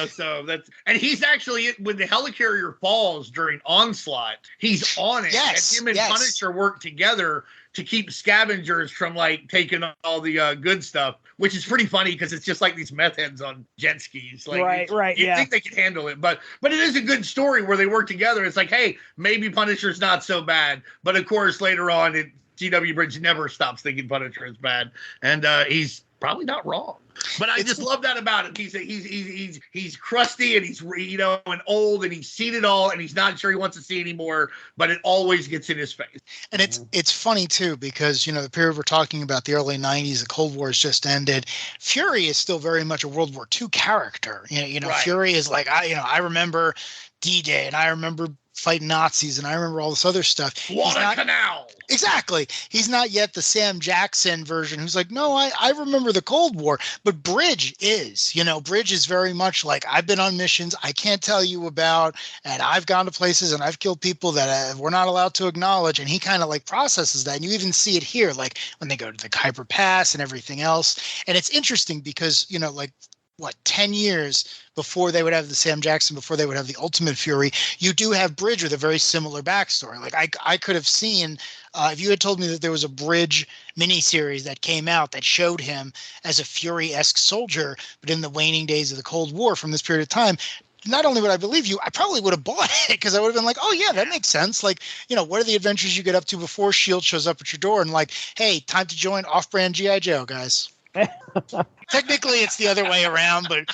So and he's actually, when the helicarrier falls during Onslaught, he's on it. Yes, and him and Punisher work together to keep scavengers from taking all the good stuff, which is pretty funny because it's just like these meth heads on jet skis. Right. You think they can handle it, but it is a good story where they work together. It's like, hey, maybe Punisher's not so bad, but of course later on, G.W. Bridge never stops thinking Punisher is bad, and he's probably not wrong. But I just love that about him. He's crusty and he's and old and he's seen it all and he's not sure he wants to see anymore, but it always gets in his face. And it's funny too because the period we're talking about, the early 90s, the Cold War has just ended. Fury is still very much a World War II character. Right. Fury is like I remember D-Day and I remember fighting Nazis and I remember all this other stuff. Guadalcanal. Exactly. He's not yet the Sam Jackson version who's like, no, I remember the Cold War, but Bridge is, Bridge is very much like, I've been on missions I can't tell you about, and I've gone to places and I've killed people that we're not allowed to acknowledge. And he kind of processes that. And you even see it here, when they go to the Kuiper Pass and everything else. And it's interesting because, 10 years before they would have the Sam Jackson, before they would have the Ultimate Fury, you do have Bridge with a very similar backstory. I could have seen, if you had told me that there was a Bridge miniseries that came out that showed him as a Fury-esque soldier, but in the waning days of the Cold War from this period of time, not only would I believe you, I probably would have bought it because I would have been like, oh yeah, that makes sense. What are the adventures you get up to before S.H.I.E.L.D. shows up at your door and hey, time to join off-brand G.I. Joe, guys. Technically, it's the other way around, but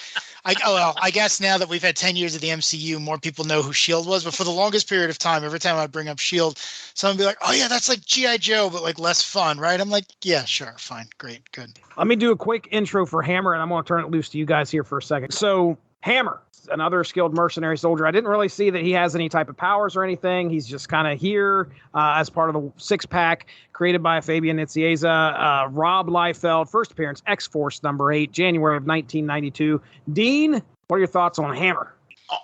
I guess now that we've had 10 years of the MCU, more people know who S.H.I.E.L.D. was. But for the longest period of time, every time I bring up S.H.I.E.L.D., someone would be like, oh, yeah, that's like G.I. Joe, but less fun, right? I'm like, yeah, sure, fine, great, good. Let me do a quick intro for Hammer, and I'm going to turn it loose to you guys here for a second. So, Hammer, another skilled mercenary soldier. I didn't really see that he has any type of powers or anything. He's just kind of here as part of the six-pack created by Fabian Nicieza. Rob Liefeld, first appearance, X-Force number 8, January of 1992. Dean, what are your thoughts on Hammer?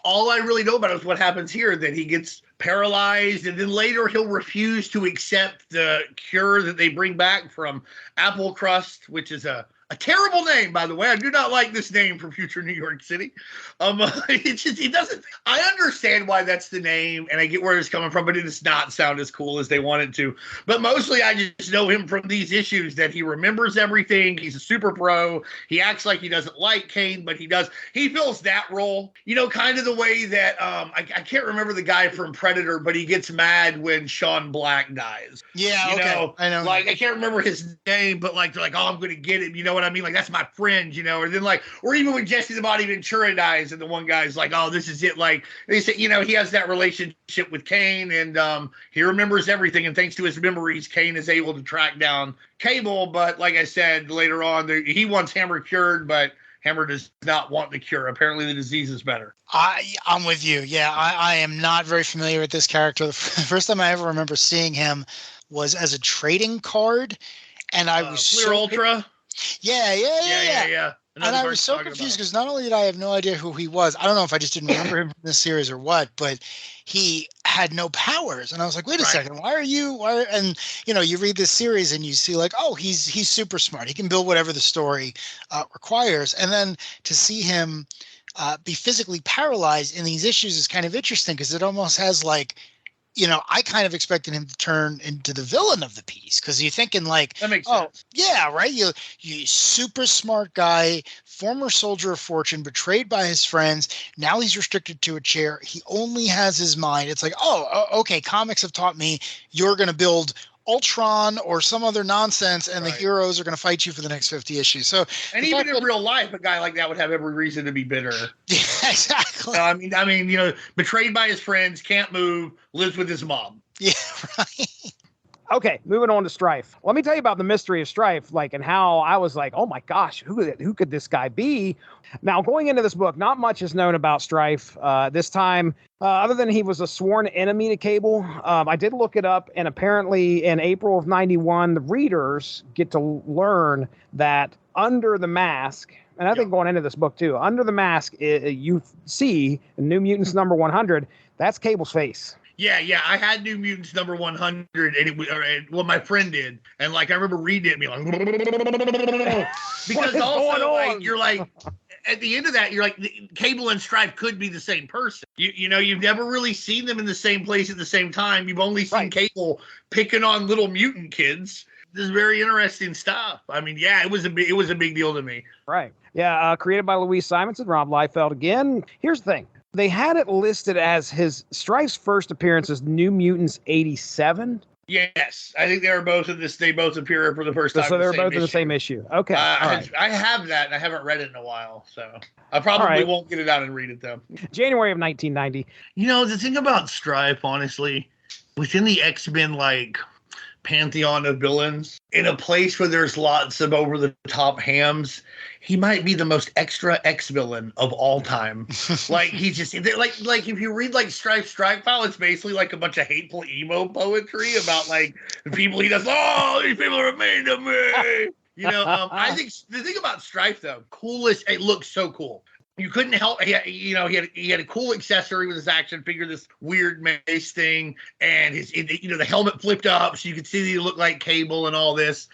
All I really know about is what happens here, that he gets paralyzed, and then later he'll refuse to accept the cure that they bring back from Apple Crust, which is a terrible name, by the way. I do not like this name for future New York City. It's just, he doesn't. I understand why that's the name, and I get where it's coming from, but it does not sound as cool as they want it to. But mostly, I just know him from these issues that he remembers everything. He's a super pro. He acts like he doesn't like Kane, but he does. He fills that role, kind of the way that I can't remember the guy from Predator, but he gets mad when Sean Black dies. Yeah, okay. I know. I can't remember his name, but they're like, oh, I'm going to get him. You know what I mean? That's my friend, or then or even when Jesse the Body Ventura dies and the one guy's like, oh, this is it. They say, he has that relationship with Kane and he remembers everything. And thanks to his memories, Kane is able to track down Cable. But like I said, later on, he wants Hammer cured, but Hammer does not want the cure. Apparently the disease is better. I'm with you. Yeah, I am not very familiar with this character. The first time I ever remember seeing him was as a trading card. And I was Clear Ultra. Yeah. And I was so confused because not only did I have no idea who he was, I don't know if I just didn't remember him from this series or what, but he had no powers. And I was like, wait a second, and you read this series and you see oh, he's super smart. He can build whatever the story requires. And then to see him be physically paralyzed in these issues is kind of interesting because it almost has I kind of expected him to turn into the villain of the piece because you're thinking that makes sense. Yeah, right. You super smart guy, former soldier of fortune, betrayed by his friends. Now he's restricted to a chair. He only has his mind. It's like, okay, comics have taught me you're going to build Ultron or some other nonsense, and the heroes are going to fight you for the next 50 issues. So, and even in real life, a guy like that would have every reason to be bitter. Yeah, exactly. I mean, betrayed by his friends, can't move, lives with his mom. Yeah, right. Okay, moving on to Stryfe. Let me tell you about the mystery of Stryfe, and how I was like, oh my gosh, who could this guy be? Now, going into this book, not much is known about Stryfe. This time, other than he was a sworn enemy to Cable. I did look it up, and apparently in April of 91, the readers get to learn that under the mask, and I think going into this book too, under the mask, you see New Mutants number 100. That's Cable's face. Yeah, I had New Mutants number 100, and well, my friend did, and like I remember reading it, and being like, because also like you're like, at the end of that, you're like, Cable and Stryfe could be the same person. You know, you've never really seen them in the same place at the same time. You've only seen Cable picking on little mutant kids. This is very interesting stuff. I mean, yeah, it was a big deal to me. Right. Yeah. Created by Louise Simonson, Rob Liefeld again. Here's the thing. They had it listed as Stryfe's first appearance as New Mutants 87. Yes, I think they were both in this. They both appear for the first time. So they're both in the same issue. Okay. I have that, and I haven't read it in a while, so I probably won't get it out and read it though. January of 1990. You know, the thing about Stryfe, honestly, within the X-Men pantheon of villains, in a place where there's lots of over-the-top hams, he might be the most extra X-villain of all time. Like, he's just like if you read Stryfe Strike File, it's basically like a bunch of hateful emo poetry about the people he does. Oh, these people are mean to me. You know, I think the thing about Stryfe though, coolest. It looks so cool. You couldn't help. He had a cool accessory with his action figure, this weird mace thing, and the helmet flipped up so you could see that he looked like Cable and all this.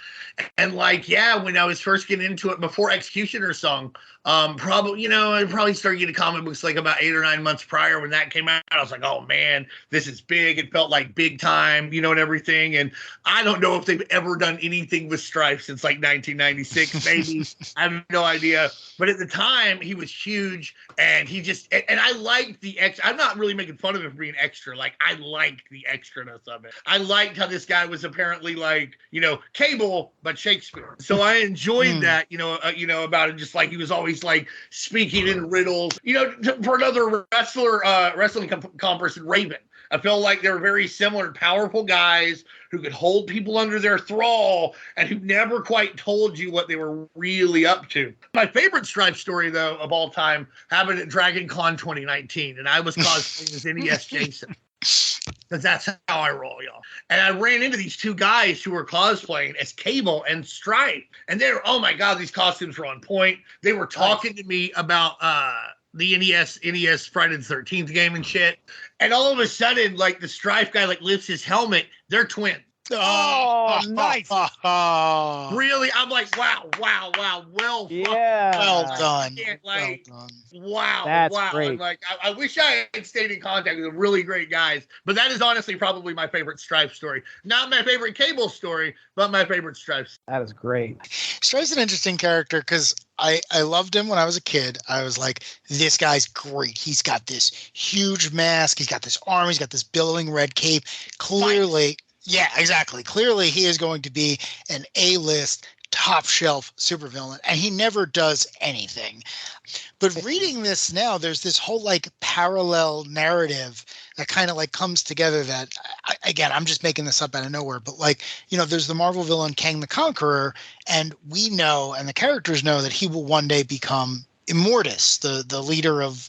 And when I was first getting into it before Executioner song, I probably started getting comic books about 8 or 9 months prior when that came out. I was like, oh man, this is big. It felt like big time, and everything. And I don't know if they've ever done anything with Stryfe since 1996, maybe. I have no idea. But at the time, he was huge, and I liked the I'm not really making fun of him for being extra. I liked the extraness of it. I liked how this guy was apparently Cable, but Shakespeare. So I enjoyed that, about it. Just he was always speaking in riddles. For another wrestling comp person, Raven. I feel like they were very similar, powerful guys who could hold people under their thrall and who never quite told you what they were really up to. My favorite Stryfe story, though, of all time, happened at Dragon Con 2019, and I was cosplaying as NES Jason. Because that's how I roll, y'all. And I ran into these two guys who were cosplaying as Cable and Stryfe. And they were, oh my God, these costumes were on point. They were talking to me about the NES Friday the 13th game and shit. And all of a sudden, the Stryfe guy lifts his helmet. They're twins. Oh, nice. Really? I'm like, wow. Well done. Well done. Wow. That's wow. great. I wish I had stayed in contact with some really great guys, but that is honestly probably my favorite Stryfe story. Not my favorite Cable story, but my favorite Stryfe. That is great. Stryfe's an interesting character because I loved him when I was a kid. I was like, this guy's great. He's got this huge mask. He's got this arm. He's got this billowing red cape. Clearly... Yeah, exactly. Clearly, he is going to be an A-list, top-shelf supervillain, and he never does anything. But reading this now, there's this whole parallel narrative that kind of comes together that, again, I'm just making this up out of nowhere, but there's the Marvel villain Kang the Conqueror, and we know, and the characters know, that he will one day become Immortus, the leader of,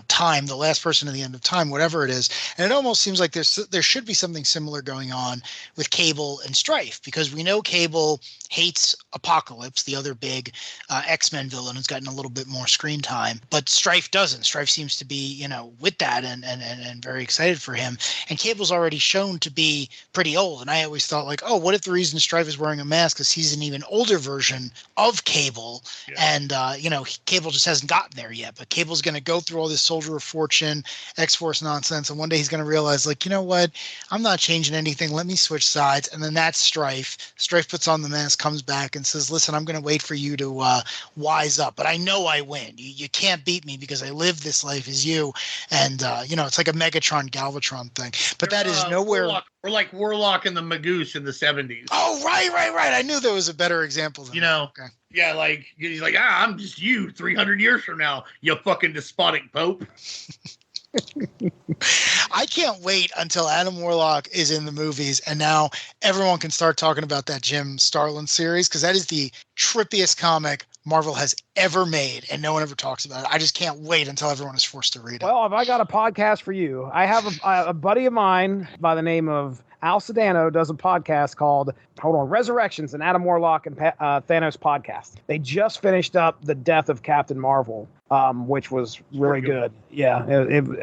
time, the last person at the end of time, whatever it is. And it almost seems like there should be something similar going on with Cable and Stryfe, because we know Cable hates Apocalypse, the other big X-Men villain who's gotten a little bit more screen time, but Stryfe doesn't. Stryfe seems to be, with that and very excited for him. And Cable's already shown to be pretty old. And I always thought what if the reason Stryfe is wearing a mask is he's an even older version of Cable. Yeah. And, Cable just hasn't gotten there yet, but Cable's going to go through all this Soldier of Fortune, X-Force nonsense, and one day he's going to realize, you know what, I'm not changing anything, let me switch sides. And then that's Stryfe. Stryfe puts on the mask, comes back and says, listen, I'm going to wait for you to wise up, but I know I win. You can't beat me because I live this life as you. And, it's like a Megatron Galvatron thing, but that is nowhere. We're like Warlock and the Magoose in the 70s. Oh, right. I knew there was a better example than that. Okay. Yeah, he's like, I'm just you 300 years from now, you fucking despotic Pope. I can't wait until Adam Warlock is in the movies and now everyone can start talking about that Jim Starlin series, because that is the trippiest comic Marvel has ever made, and no one ever talks about it. I just can't wait until everyone is forced to read it. Well, have I got a podcast for you? I have a buddy of mine by the name of Al Sedano does a podcast called, Resurrections, an Adam Warlock and Thanos podcast. They just finished up the death of Captain Marvel, which was really good. Yeah,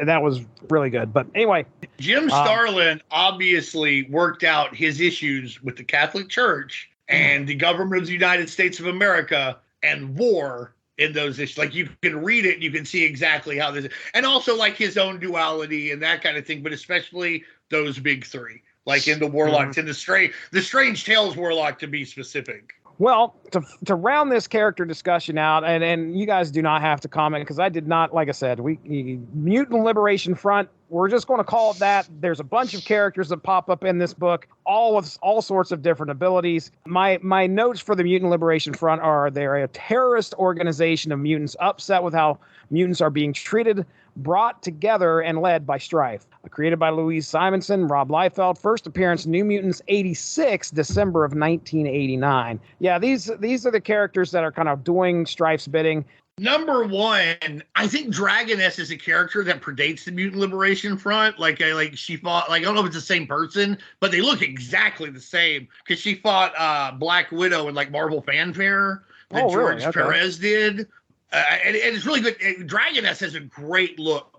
that was really good. But anyway. Jim Starlin obviously worked out his issues with the Catholic Church and the government of the United States of America and war in those issues. Like, you can read it and you can see exactly how this is. And also like his own duality and that kind of thing, but especially those big three. Like in the Warlocks, in the Strange Tales Warlock, to be specific. Well, to round this character discussion out, and you guys do not have to comment because I did not, like I said, Mutant Liberation Front, we're just going to call it that. There's a bunch of characters that pop up in this book, all with all sorts of different abilities. My notes for the Mutant Liberation Front are they're a terrorist organization of mutants upset with how mutants are being treated, brought together and led by Stryfe. Created by Louise Simonson, Rob Liefeld. First appearance, New Mutants 86, December of 1989. Yeah, these are the characters that are kind of doing Stryfe's bidding. Number one, I think Dragoness is a character that predates the Mutant Liberation Front. Like she fought, I don't know if it's the same person, but they look exactly the same because she fought Black Widow in Marvel Fanfare that George Perez did. And it's really good. Dragoness has a great look.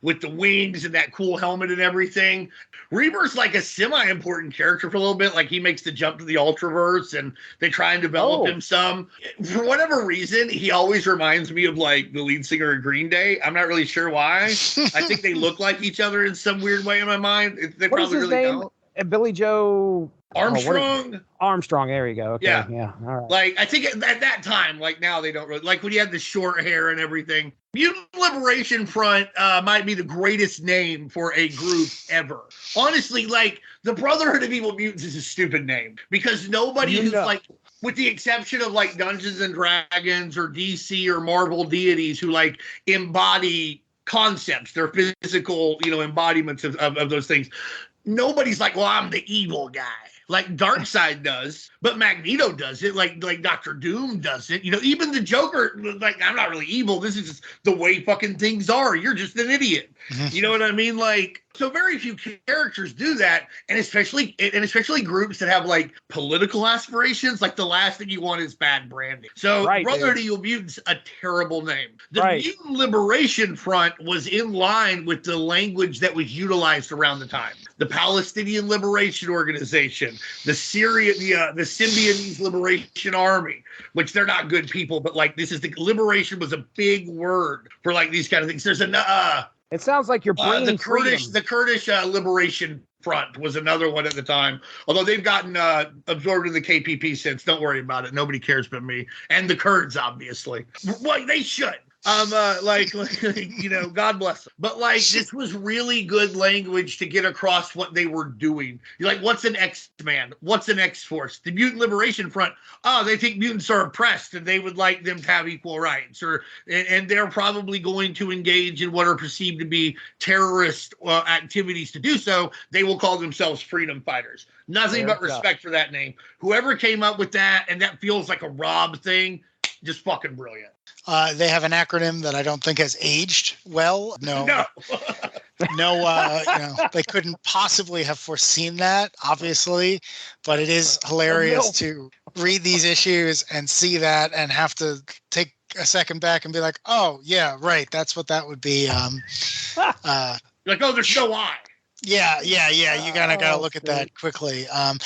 With the wings and that cool helmet and everything. Reaver's a semi-important character for a little bit. He makes the jump to the Ultraverse and they try and develop him some. For whatever reason, he always reminds me of the lead singer of Green Day. I'm not really sure why. I think they look like each other in some weird way in my mind. They what probably is his really name? don't. Billy Joe Armstrong? Armstrong, there you go. Okay, yeah. All right. I think at that time, now they don't really, when he had the short hair and everything. Mutant Liberation Front might be the greatest name for a group ever. Honestly, the Brotherhood of Evil Mutants is a stupid name because nobody who's with the exception of Dungeons and Dragons or DC or Marvel deities who embody concepts, they're physical, embodiments of those things. Nobody's well, I'm the evil guy. Darkseid does, but Magneto does it. Like Doctor Doom does it. Even the Joker, I'm not really evil. This is just the way fucking things are. You're just an idiot. You know what I mean? So very few characters do that, and especially groups that have political aspirations. The last thing you want is bad branding. So Brotherhood of Evil Mutants, a terrible name. The Mutant Liberation Front was in line with the language that was utilized around the time. The Palestinian Liberation Organization, the Symbionese Liberation Army, which they're not good people, but this is the liberation was a big word for these kind of things. There's it sounds like you're bringing the Kurdish Liberation Front was another one at the time. Although they've gotten absorbed in the KPP since. Don't worry about it. Nobody cares but me and the Kurds, obviously. Well, they should. God bless them. But this was really good language to get across what they were doing. You're what's an X-Man? What's an X-Force? The Mutant Liberation Front. Oh, they think mutants are oppressed and they would like them to have equal rights, and they're probably going to engage in what are perceived to be terrorist activities to do so. They will call themselves freedom fighters. Nothing but respect for that name. Whoever came up with that, and that feels like a Rob thing, just fucking brilliant. They have an acronym that I don't think has aged well. No. They couldn't possibly have foreseen that, obviously, but it is hilarious to read these issues and see that and have to take a second back and be like, oh, yeah, right. That's what that would be. Oh, there's no I. Yeah. You gotta look at that quickly. And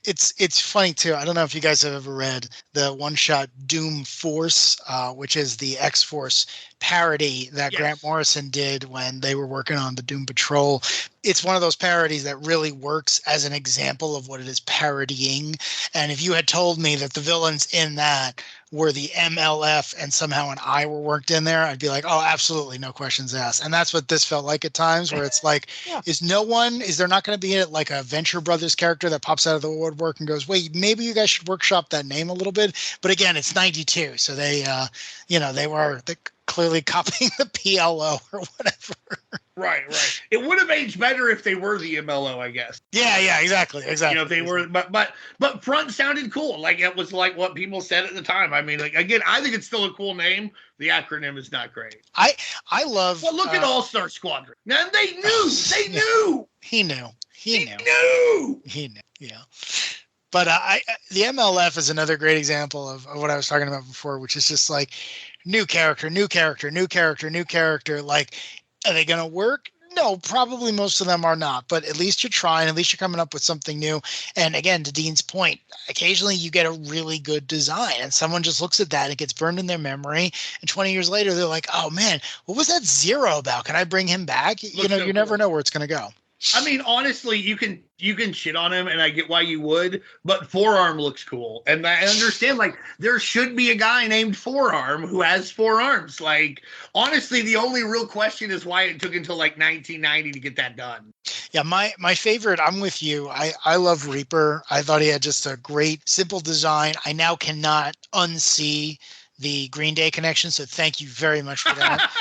it's funny too. I don't know if you guys have ever read the one-shot Doom Force, which is the X-Force parody that Grant Morrison did when they were working on the Doom Patrol. It's one of those parodies that really works as an example of what it is parodying. And if you had told me that the villains in that were the MLF and somehow an I were worked in there, I'd be like, oh, absolutely, no questions asked. And that's what this felt like at times, where it's is there not going to be a Venture Brothers character that pops out of the woodwork and goes, wait, maybe you guys should workshop that name a little bit? But again, it's 92, so they were clearly copying the PLO or whatever. Right. It would have aged better if they were the MLO, I guess. Yeah, exactly. You know, if they were, but front sounded cool. Like it was like what people said at the time. I mean, like again, I think it's still a cool name. The acronym is not great. I love. Well, look at All Star Squadron. Now they knew. They knew. He knew. Yeah. But the MLF is another great example of what I was talking about before, which is just like new character. Like, are they going to work? No, probably most of them are not, but at least you're trying. At least you're coming up with something new. And again, to Dean's point, occasionally you get a really good design and someone just looks at that and it gets burned in their memory. And 20 years later, they're like, oh man, what was that Zero about? Can I bring him back? You know, you never know where it's going to go. I mean, honestly, you can shit on him, and I get why you would, but Forearm looks cool. And I understand, like, there should be a guy named Forearm who has 4 arms. Like, honestly, the only real question is why it took until, like, 1990 to get that done. Yeah, my favorite, I'm with you. I love Reaper. I thought he had just a great, simple design. I now cannot unsee the Green Day connection, so thank you very much for that.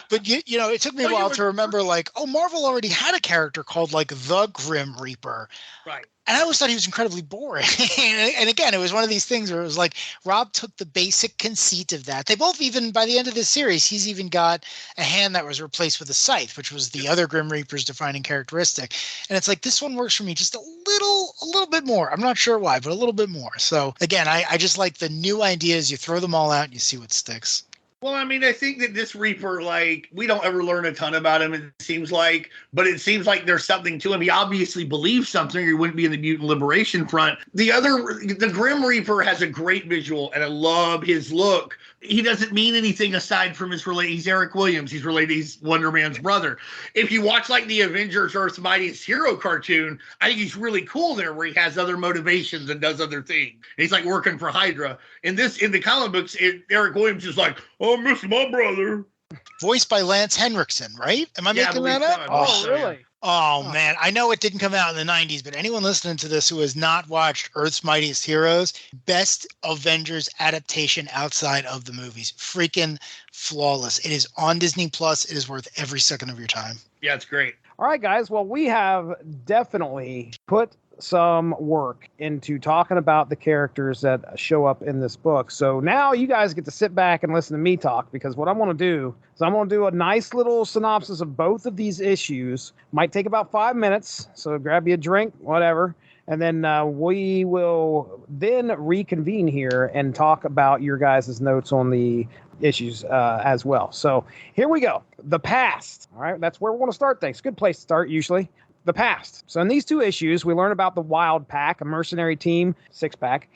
But you know, it took me a while to remember, like, oh, Marvel already had a character called like the Grim Reaper, right? And I always thought he was incredibly boring. And again, it was one of these things where it was like Rob took the basic conceit of that. They both, even by the end of this series, he's even got a hand that was replaced with a scythe, which was the other Grim Reaper's defining characteristic. And it's like, this one works for me just a little bit more. I'm not sure why, but a little bit more. So again, I just like the new ideas. You throw them all out and you see what sticks. Well, I mean, I think that this Reaper, like, we don't ever learn a ton about him, it seems like, but it seems like there's something to him. He obviously believes something, or he wouldn't be in the Mutant Liberation Front. The Grim Reaper has a great visual, and I love his look. He doesn't mean anything aside from he's Eric Williams. He's Wonder Man's brother. If you watch, like, the Avengers Earth's Mightiest Hero cartoon, I think he's really cool there, where he has other motivations and does other things. And he's, like, working for Hydra. In the comic books, Eric Williams is like, oh, I miss my brother. Voiced by Lance Henriksen, right? Am I making that up? Oh, really? Oh, man. I know it didn't come out in the 90s, but anyone listening to this who has not watched Earth's Mightiest Heroes, best Avengers adaptation outside of the movies. Freaking flawless. It is on Disney Plus. It is worth every second of your time. Yeah, it's great. All right, guys. Well, we have definitely put some work into talking about the characters that show up in this book. So now you guys get to sit back and listen to me talk, because what I want to do is I'm going to do a nice little synopsis of both of these issues. Might take about 5 minutes, so grab you a drink, whatever. And then we will then reconvene here and talk about your guys' notes on the issues as well. So here we go. The past. All right, that's where we want to start things. Good place to start usually. The past. So in these 2 issues, we learn about the Wild Pack, a mercenary team, 6-pack,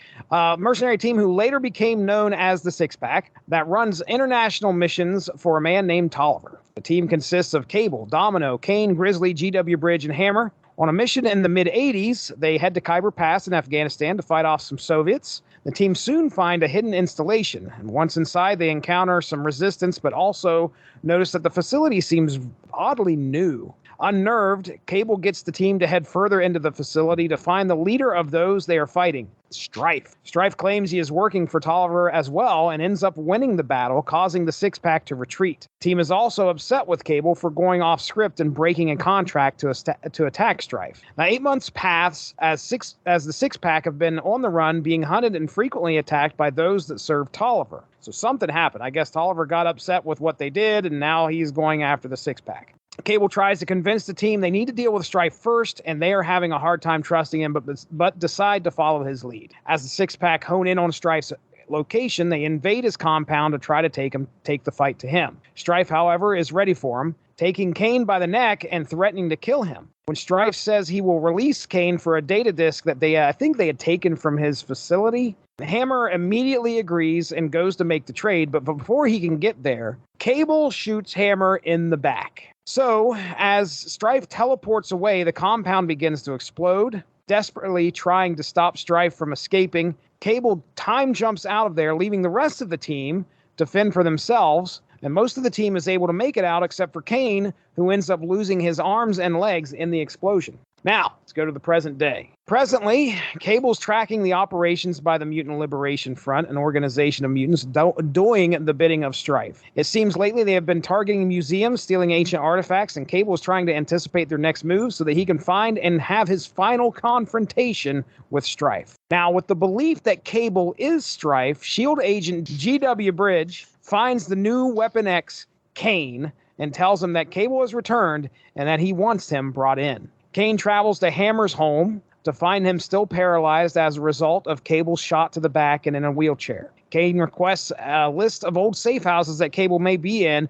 mercenary team who later became known as the 6-pack, that runs international missions for a man named Tolliver. The team consists of Cable, Domino, Kane, Grizzly, GW Bridge, and Hammer. On a mission in the mid-'80s, they head to Khyber Pass in Afghanistan to fight off some Soviets. The team soon find a hidden installation, and once inside, they encounter some resistance, but also notice that the facility seems oddly new. Unnerved, Cable gets the team to head further into the facility to find the leader of those they are fighting, Stryfe. Stryfe claims he is working for Tolliver as well and ends up winning the battle, causing the 6-pack to retreat. The team is also upset with Cable for going off script and breaking a contract to attack Stryfe. Now, 8 months pass as the 6-pack have been on the run, being hunted and frequently attacked by those that serve Tolliver. So something happened. I guess Tolliver got upset with what they did, and now he's going after the 6-pack. Cable tries to convince the team they need to deal with Stryfe first, and they are having a hard time trusting him, but decide to follow his lead. As the 6-pack hone in on Stryfe's location, they invade his compound to try to take the fight to him. Stryfe, however, is ready for him, taking Kane by the neck and threatening to kill him. When Stryfe says he will release Kane for a data disk that I think they had taken from his facility, Hammer immediately agrees and goes to make the trade, but before he can get there, Cable shoots Hammer in the back. So, as Stryfe teleports away, the compound begins to explode. Desperately trying to stop Stryfe from escaping, Cable time jumps out of there, leaving the rest of the team to fend for themselves. And most of the team is able to make it out except for Kane, who ends up losing his arms and legs in the explosion. Now, let's go to the present day. Presently, Cable's tracking the operations by the Mutant Liberation Front, an organization of mutants doing the bidding of Stryfe. It seems lately they have been targeting museums, stealing ancient artifacts, and Cable is trying to anticipate their next move so that he can find and have his final confrontation with Stryfe. Now, with the belief that Cable is Stryfe, S.H.I.E.L.D. agent G.W. Bridge finds the new Weapon X, Kane, and tells him that Cable has returned and that he wants him brought in. Kane travels to Hammer's home to find him still paralyzed as a result of Cable's shot to the back and in a wheelchair. Kane requests a list of old safe houses that Cable may be in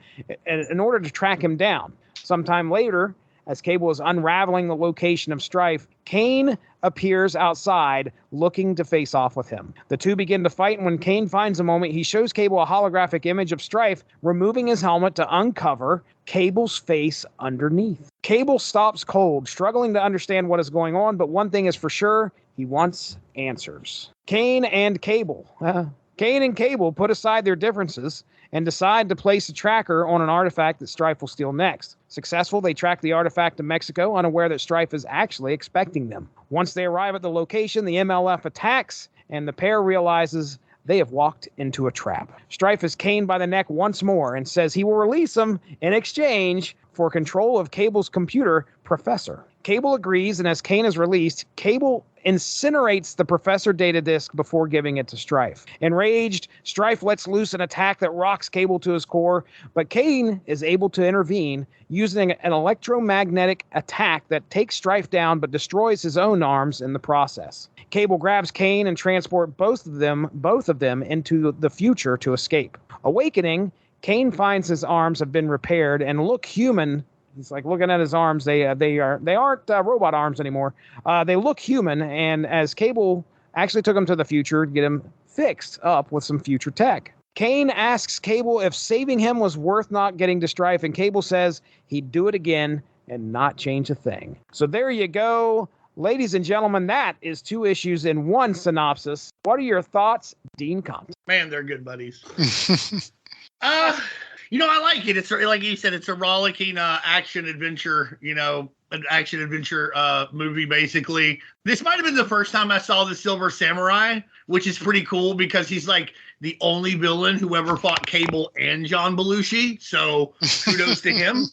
order to track him down. Sometime later, as Cable is unraveling the location of Stryfe, Kane appears outside looking to face off with him. The two begin to fight, and when Kane finds a moment, he shows Cable a holographic image of Stryfe, removing his helmet to uncover Cable's face underneath. Cable stops cold, struggling to understand what is going on, but one thing is for sure, he wants answers. Kane and Cable put aside their differences and decide to place a tracker on an artifact that Stryfe will steal next. Successful, they track the artifact to Mexico, unaware that Stryfe is actually expecting them. Once they arrive at the location, the MLF attacks, and the pair realizes they have walked into a trap. Stryfe is caned by the neck once more and says he will release him in exchange for control of Cable's computer, Professor. Cable agrees, and as Kane is released, Cable incinerates the Professor data disk before giving it to Stryfe. Enraged, Stryfe lets loose an attack that rocks Cable to his core, but Kane is able to intervene using an electromagnetic attack that takes Stryfe down but destroys his own arms in the process. Cable grabs Kane and transports both of them into the future to escape. Awakening, Kane finds his arms have been repaired and look human. He's like looking at his arms. They aren't robot arms anymore. They look human. And as Cable actually took him to the future to get him fixed up with some future tech. Kane asks Cable if saving him was worth not getting to Stryfe, and Cable says he'd do it again and not change a thing. So there you go. Ladies and gentlemen, that is 2 issues in 1 synopsis. What are your thoughts, Dean Compton? Man, they're good buddies. I like it. It's like you said, it's a rollicking action adventure, an action adventure movie, basically. This might have been the first time I saw the Silver Samurai, which is pretty cool because he's like the only villain who ever fought Cable and John Belushi. So kudos to him.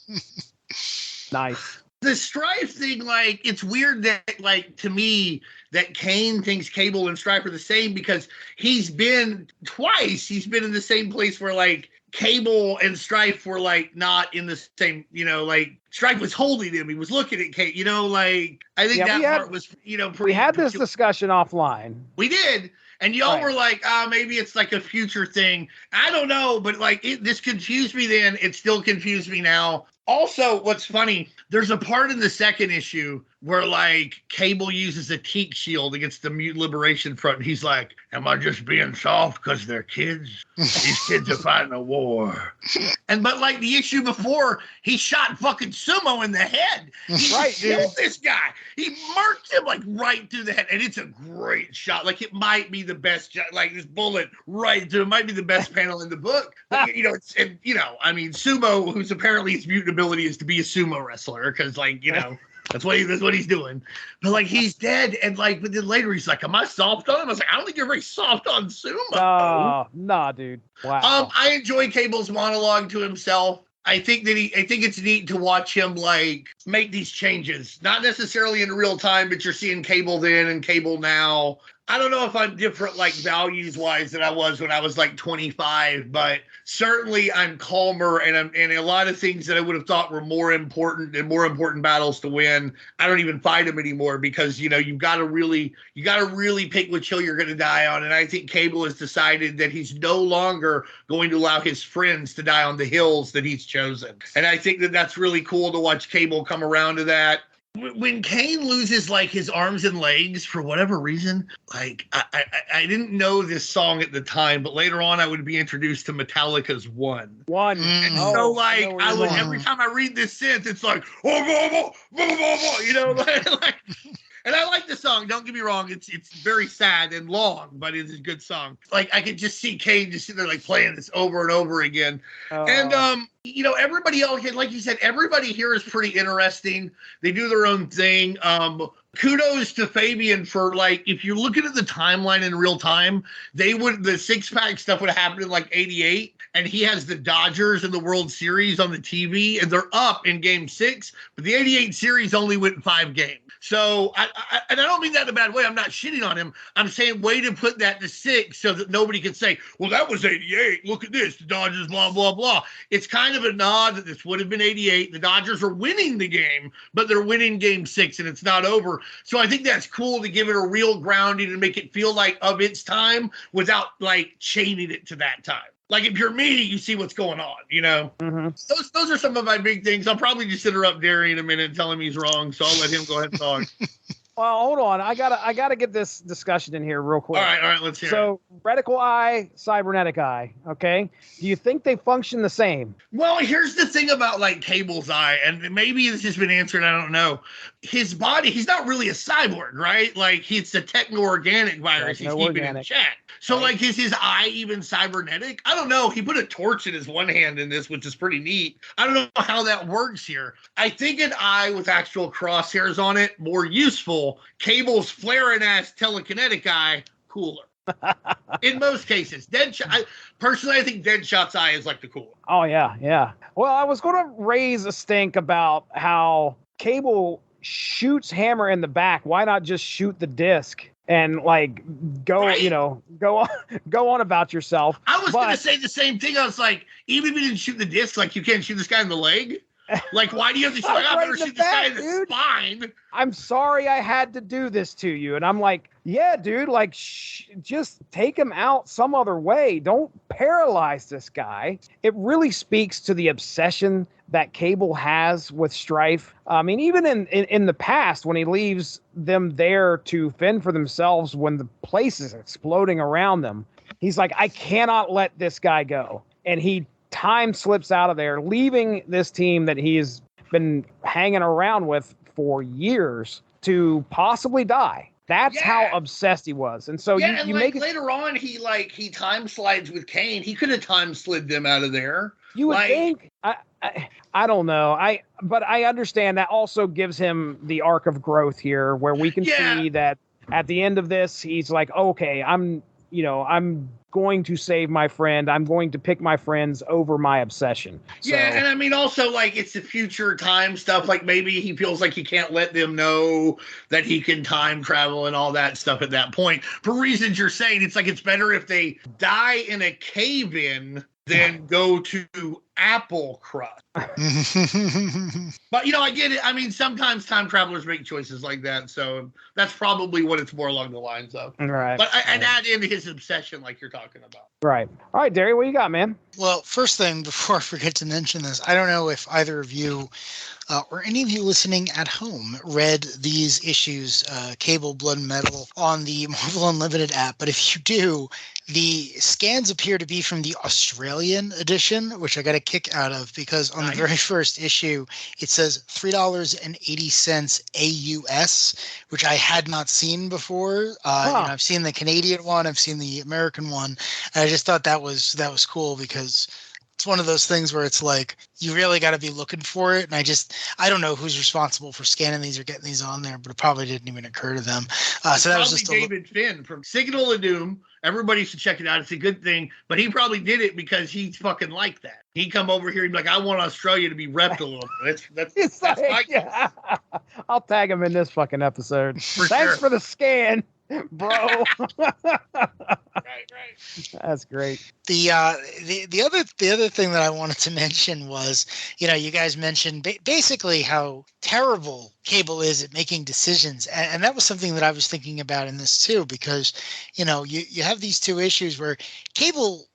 Nice. The Stryfe thing, like, it's weird that, like, to me, that Kane thinks Cable and Stryfe are the same because he's been in the same place where, like, Cable and Stryfe were, like, not in the same, like, Stryfe was holding him. He was looking at Cable, like, I think part was, we had this discussion offline. We did. And y'all were like, maybe it's like a future thing. I don't know, but, like, this confused me then. It still confused me now. Also, what's funny, there's a part in the second issue where, like, Cable uses a teak shield against the Mutant Liberation Front. And he's like, am I just being soft because they're kids? These kids are fighting a war. But, like, the issue before, he shot fucking Sumo in the head. He killed this guy. He marked him, like, right through the head. And it's a great shot. Like, it might be the best shot. Like, this bullet right through. It might be the best panel in the book. But, Sumo, who's apparently his mutant ability is to be a sumo wrestler because, like, that's what he's doing. But, like, he's dead, and, like, but then later he's like, am I soft on him? I was like, I don't think you're very soft on Sumo. Nah, dude. Wow. I enjoy Cable's monologue to himself. I think it's neat to watch him, like, make these changes. Not necessarily in real time, but you're seeing Cable then and Cable now. I don't know if I'm different, like, values-wise than I was when I was, like, 25, but certainly I'm calmer, and a lot of things that I would have thought were more important battles to win, I don't even fight them anymore because, you got to really pick which hill you're going to die on, and I think Cable has decided that he's no longer going to allow his friends to die on the hills that he's chosen. And I think that that's really cool to watch Cable come around to that. When Kane loses, like, his arms and legs for whatever reason, like, I didn't know this song at the time, but later on I would be introduced to Metallica's One. And so, like, every time I read this synth, it's like, like And I like the song. Don't get me wrong. It's very sad and long, but it's a good song. Like I could just see Kane just sitting there like playing this over and over again. And everybody else, like you said, everybody here is pretty interesting. They do their own thing. Kudos to Fabian for, like, if you're looking at the timeline in real time, the six-pack stuff would have happened in like 88, and he has the Dodgers in the World Series on the TV, and they're up in game 6, but the 88 series only went 5 games. So, and I don't mean that in a bad way. I'm not shitting on him. I'm saying way to put that to 6 so that nobody can say, well, that was 88. Look at this. The Dodgers, blah, blah, blah. It's kind of a nod that this would have been 88. The Dodgers are winning the game, but they're winning game 6, and it's not over. So I think that's cool to give it a real grounding and make it feel like of its time without, like, chaining it to that time. Like, if you're me, you see what's going on, you know? Mm-hmm. Those are some of my big things. I'll probably just interrupt Darry in a minute and tell him he's wrong, so I'll let him go ahead and talk. Well, hold on. I gotta get this discussion in here real quick. All right, let's hear it. So, reticle eye, cybernetic eye, okay? Do you think they function the same? Well, here's the thing about, like, Cable's eye, and maybe it's just been answered, I don't know. His body, he's not really a cyborg, right? Like, it's a techno-organic virus he's keeping in check. So, like, is his eye even cybernetic? I don't know. He put a torch in his one hand in this, which is pretty neat. I don't know how that works here. I think an eye with actual crosshairs on it, more useful. Cable's flaring-ass telekinetic eye, cooler. In most cases. Personally, I think Deadshot's eye is, like, the cooler. Oh, yeah. Well, I was going to raise a stink about how Cable shoots Hammer in the back. Why not just shoot the disc? And like go on about yourself. I was going to say the same thing. I was like, even if you didn't shoot the disc, like you can't shoot this guy in the leg. Like, why do you have to shoot? I better shoot this guy in the spine. I'm sorry I had to do this to you. And I'm like, yeah, dude, like, just take him out some other way. Don't paralyze this guy. It really speaks to the obsession that Cable has with Stryfe. I mean, even in the past, when he leaves them there to fend for themselves when the place is exploding around them, he's like, I cannot let this guy go. And he time slips out of there, leaving this team that he's been hanging around with for years to possibly die. That's how obsessed he was. And so you make it later on, he time slides with Kane. He could have time slid them out of there. You would think. I don't know. But I understand that also gives him the arc of growth here, where we can see that at the end of this, he's like, okay, I'm going to save my friend. I'm going to pick my friends over my obsession. Yeah, and I mean, also, like, it's the future time stuff. Like, maybe he feels like he can't let them know that he can time travel and all that stuff at that point. For reasons you're saying, it's like it's better if they die in a cave-in than go to apple crust. But, I get it. I mean, sometimes time travelers make choices like that. So that's probably what it's more along the lines of. Right. But and add in his obsession like you're talking about. Right. All right, Darry, what you got, man? Well, first thing, before I forget to mention this, I don't know if either of you or any of you listening at home read these issues, Cable, Blood and Metal, on the Marvel Unlimited app. But if you do, the scans appear to be from the Australian edition, which I got a kick out of because on the very first issue, it says $3.80 AUS, which I had not seen before. I've seen the Canadian one, I've seen the American one, and I just thought that was cool because it's one of those things where it's like you really got to be looking for it. And I don't know who's responsible for scanning these or getting these on there, but it probably didn't even occur to them. So that was just David Finn from Signal of Doom. Everybody should check it out. It's a good thing, but he probably did it because he's fucking like that. He'd come over here and be like, I want Australia to be repped a little bit. That's like, yeah. I'll tag him in this fucking episode. Thanks for the scan, bro. Right. That's great. The other thing that I wanted to mention was, you guys mentioned basically how terrible Cable is at making decisions, and that was something that I was thinking about in this too, because you have these two issues where Cable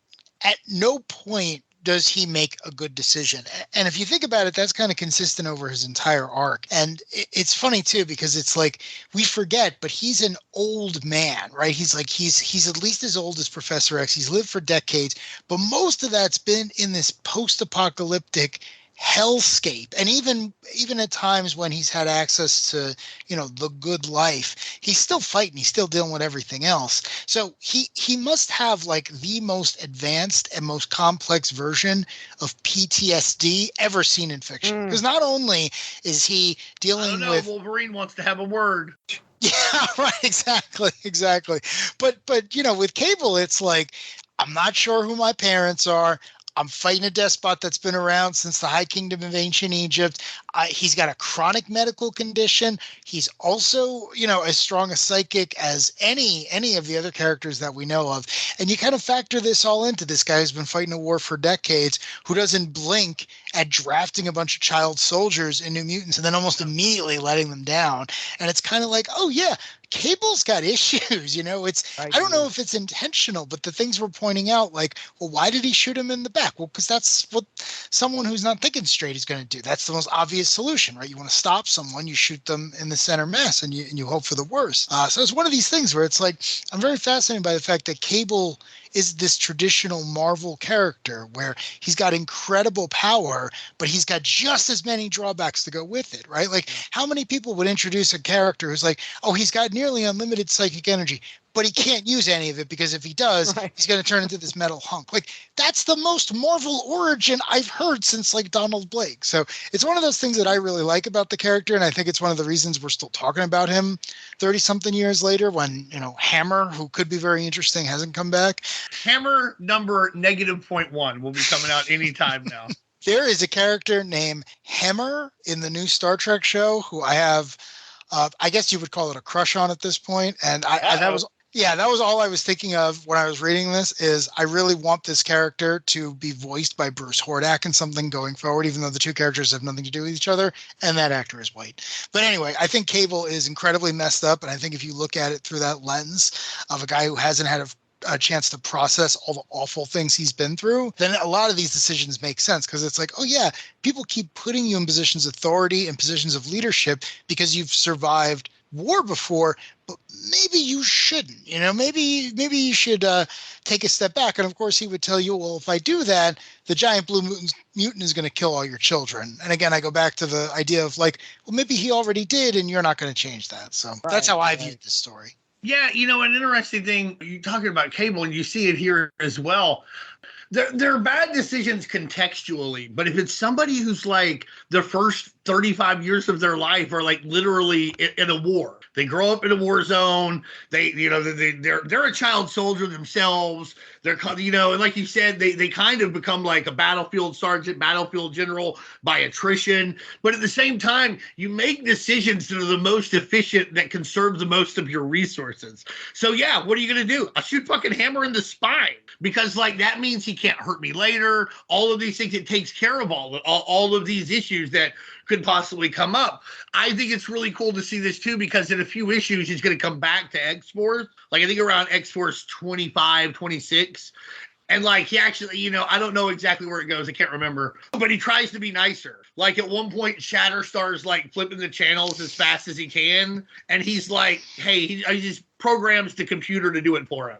at no point does he make a good decision. And if you think about it, that's kind of consistent over his entire arc. And it's funny too, because it's like we forget, but he's an old man, right? He's at least as old as Professor X. He's lived for decades, but most of that's been in this post-apocalyptic hellscape. And even at times when he's had access to, the good life, he's still fighting, he's still dealing with everything else. So he must have like the most advanced and most complex version of PTSD ever seen in fiction. Because not only is he I dealing don't know. with Wolverine wants to have a word. yeah, right, exactly. But with Cable, it's like I'm not sure who my parents are. I'm fighting a despot that's been around since the High Kingdom of ancient Egypt. He's got a chronic medical condition. He's also, as strong a psychic as any of the other characters that we know of. And you kind of factor this all into this guy who's been fighting a war for decades, who doesn't blink at drafting a bunch of child soldiers and New Mutants and then almost immediately letting them down. And it's kind of like, oh yeah, Cable's got issues, I don't know if it's intentional, but the things we're pointing out, like, well, why did he shoot him in the back? Well, because that's what someone who's not thinking straight is going to do. That's the most obvious solution, right? You want to stop someone, you shoot them in the center mass, and you hope for the worst. So it's one of these things where it's like, I'm very fascinated by the fact that Cable is this traditional Marvel character where he's got incredible power, but he's got just as many drawbacks to go with it, right? Like, how many people would introduce a character who's like, oh, he's got nearly unlimited psychic energy, but he can't use any of it because if he does, he's going to turn into this metal hunk. Like, that's the most Marvel origin I've heard since like Donald Blake. So it's one of those things that I really like about the character. And I think it's one of the reasons we're still talking about him 30 something years later when, Hammer, who could be very interesting, hasn't come back. Hammer number -.1 will be coming out anytime now. There is a character named Hammer in the new Star Trek show who I have, I guess you would call it a crush on at this point. And that was all I was thinking of when I was reading this is I really want this character to be voiced by Bruce Hordak in something going forward, even though the two characters have nothing to do with each other. And that actor is white. But anyway, I think Cable is incredibly messed up. And I think if you look at it through that lens of a guy who hasn't had a chance to process all the awful things he's been through, then a lot of these decisions make sense because it's like, oh yeah, people keep putting you in positions of authority and positions of leadership because you've survived war before, but maybe you shouldn't, maybe you should take a step back. And of course he would tell you, well, if I do that, the giant blue mutant is going to kill all your children. And again, I go back to the idea of like, well, maybe he already did and you're not going to change that. So that's how I viewed this story. Yeah, an interesting thing, you're talking about Cable, and you see it here as well. There are bad decisions contextually, but if it's somebody who's like the first 35 years of their life are like literally in a war. They grow up in a war zone. They're a child soldier themselves. They're, and like you said, they kind of become like a battlefield sergeant, battlefield general by attrition. But at the same time, you make decisions that are the most efficient, that conserve the most of your resources. So yeah, what are you going to do? I'll shoot fucking Hammer in the spine because like that means he can't hurt me later. All of these things, it takes care of all of these issues that could possibly come up. I think it's really cool to see this too, because in a few issues, he's going to come back to X-Force. Like I think around X-Force 25, 26. And like he actually, I don't know exactly where it goes. I can't remember. But he tries to be nicer. Like at one point, Shatterstar's like flipping the channels as fast as he can. And he's like, hey, he just programs the computer to do it for him.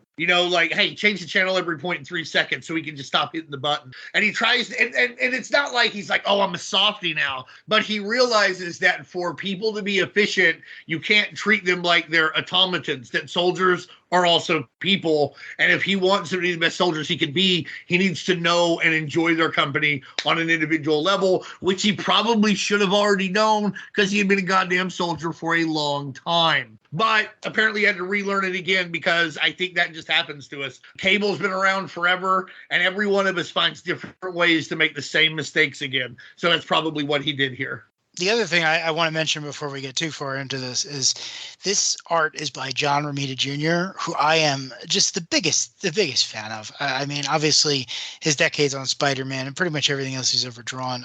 Like, hey, change the channel every 0.3 seconds so he can just stop hitting the button. And he tries, and it's not like he's like, oh, I'm a softie now. But he realizes that for people to be efficient, you can't treat them like they're automatons, that soldiers are also people. And if he wants to be the best soldiers he can be, he needs to know and enjoy their company on an individual level, which he probably should have already known because he had been a goddamn soldier for a long time. But apparently he had to relearn it again because I think that just happens to us. Cable's been around forever, and every one of us finds different ways to make the same mistakes again. So that's probably what he did here. The other thing I want to mention before we get too far into this art is by John Romita Jr., who I am just the biggest fan of. I mean, obviously his decades on Spider-Man and pretty much everything else he's ever drawn.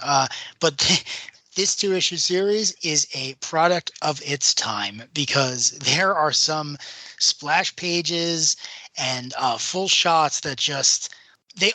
But this 2-issue series is a product of its time because there are some splash pages and full shots that just they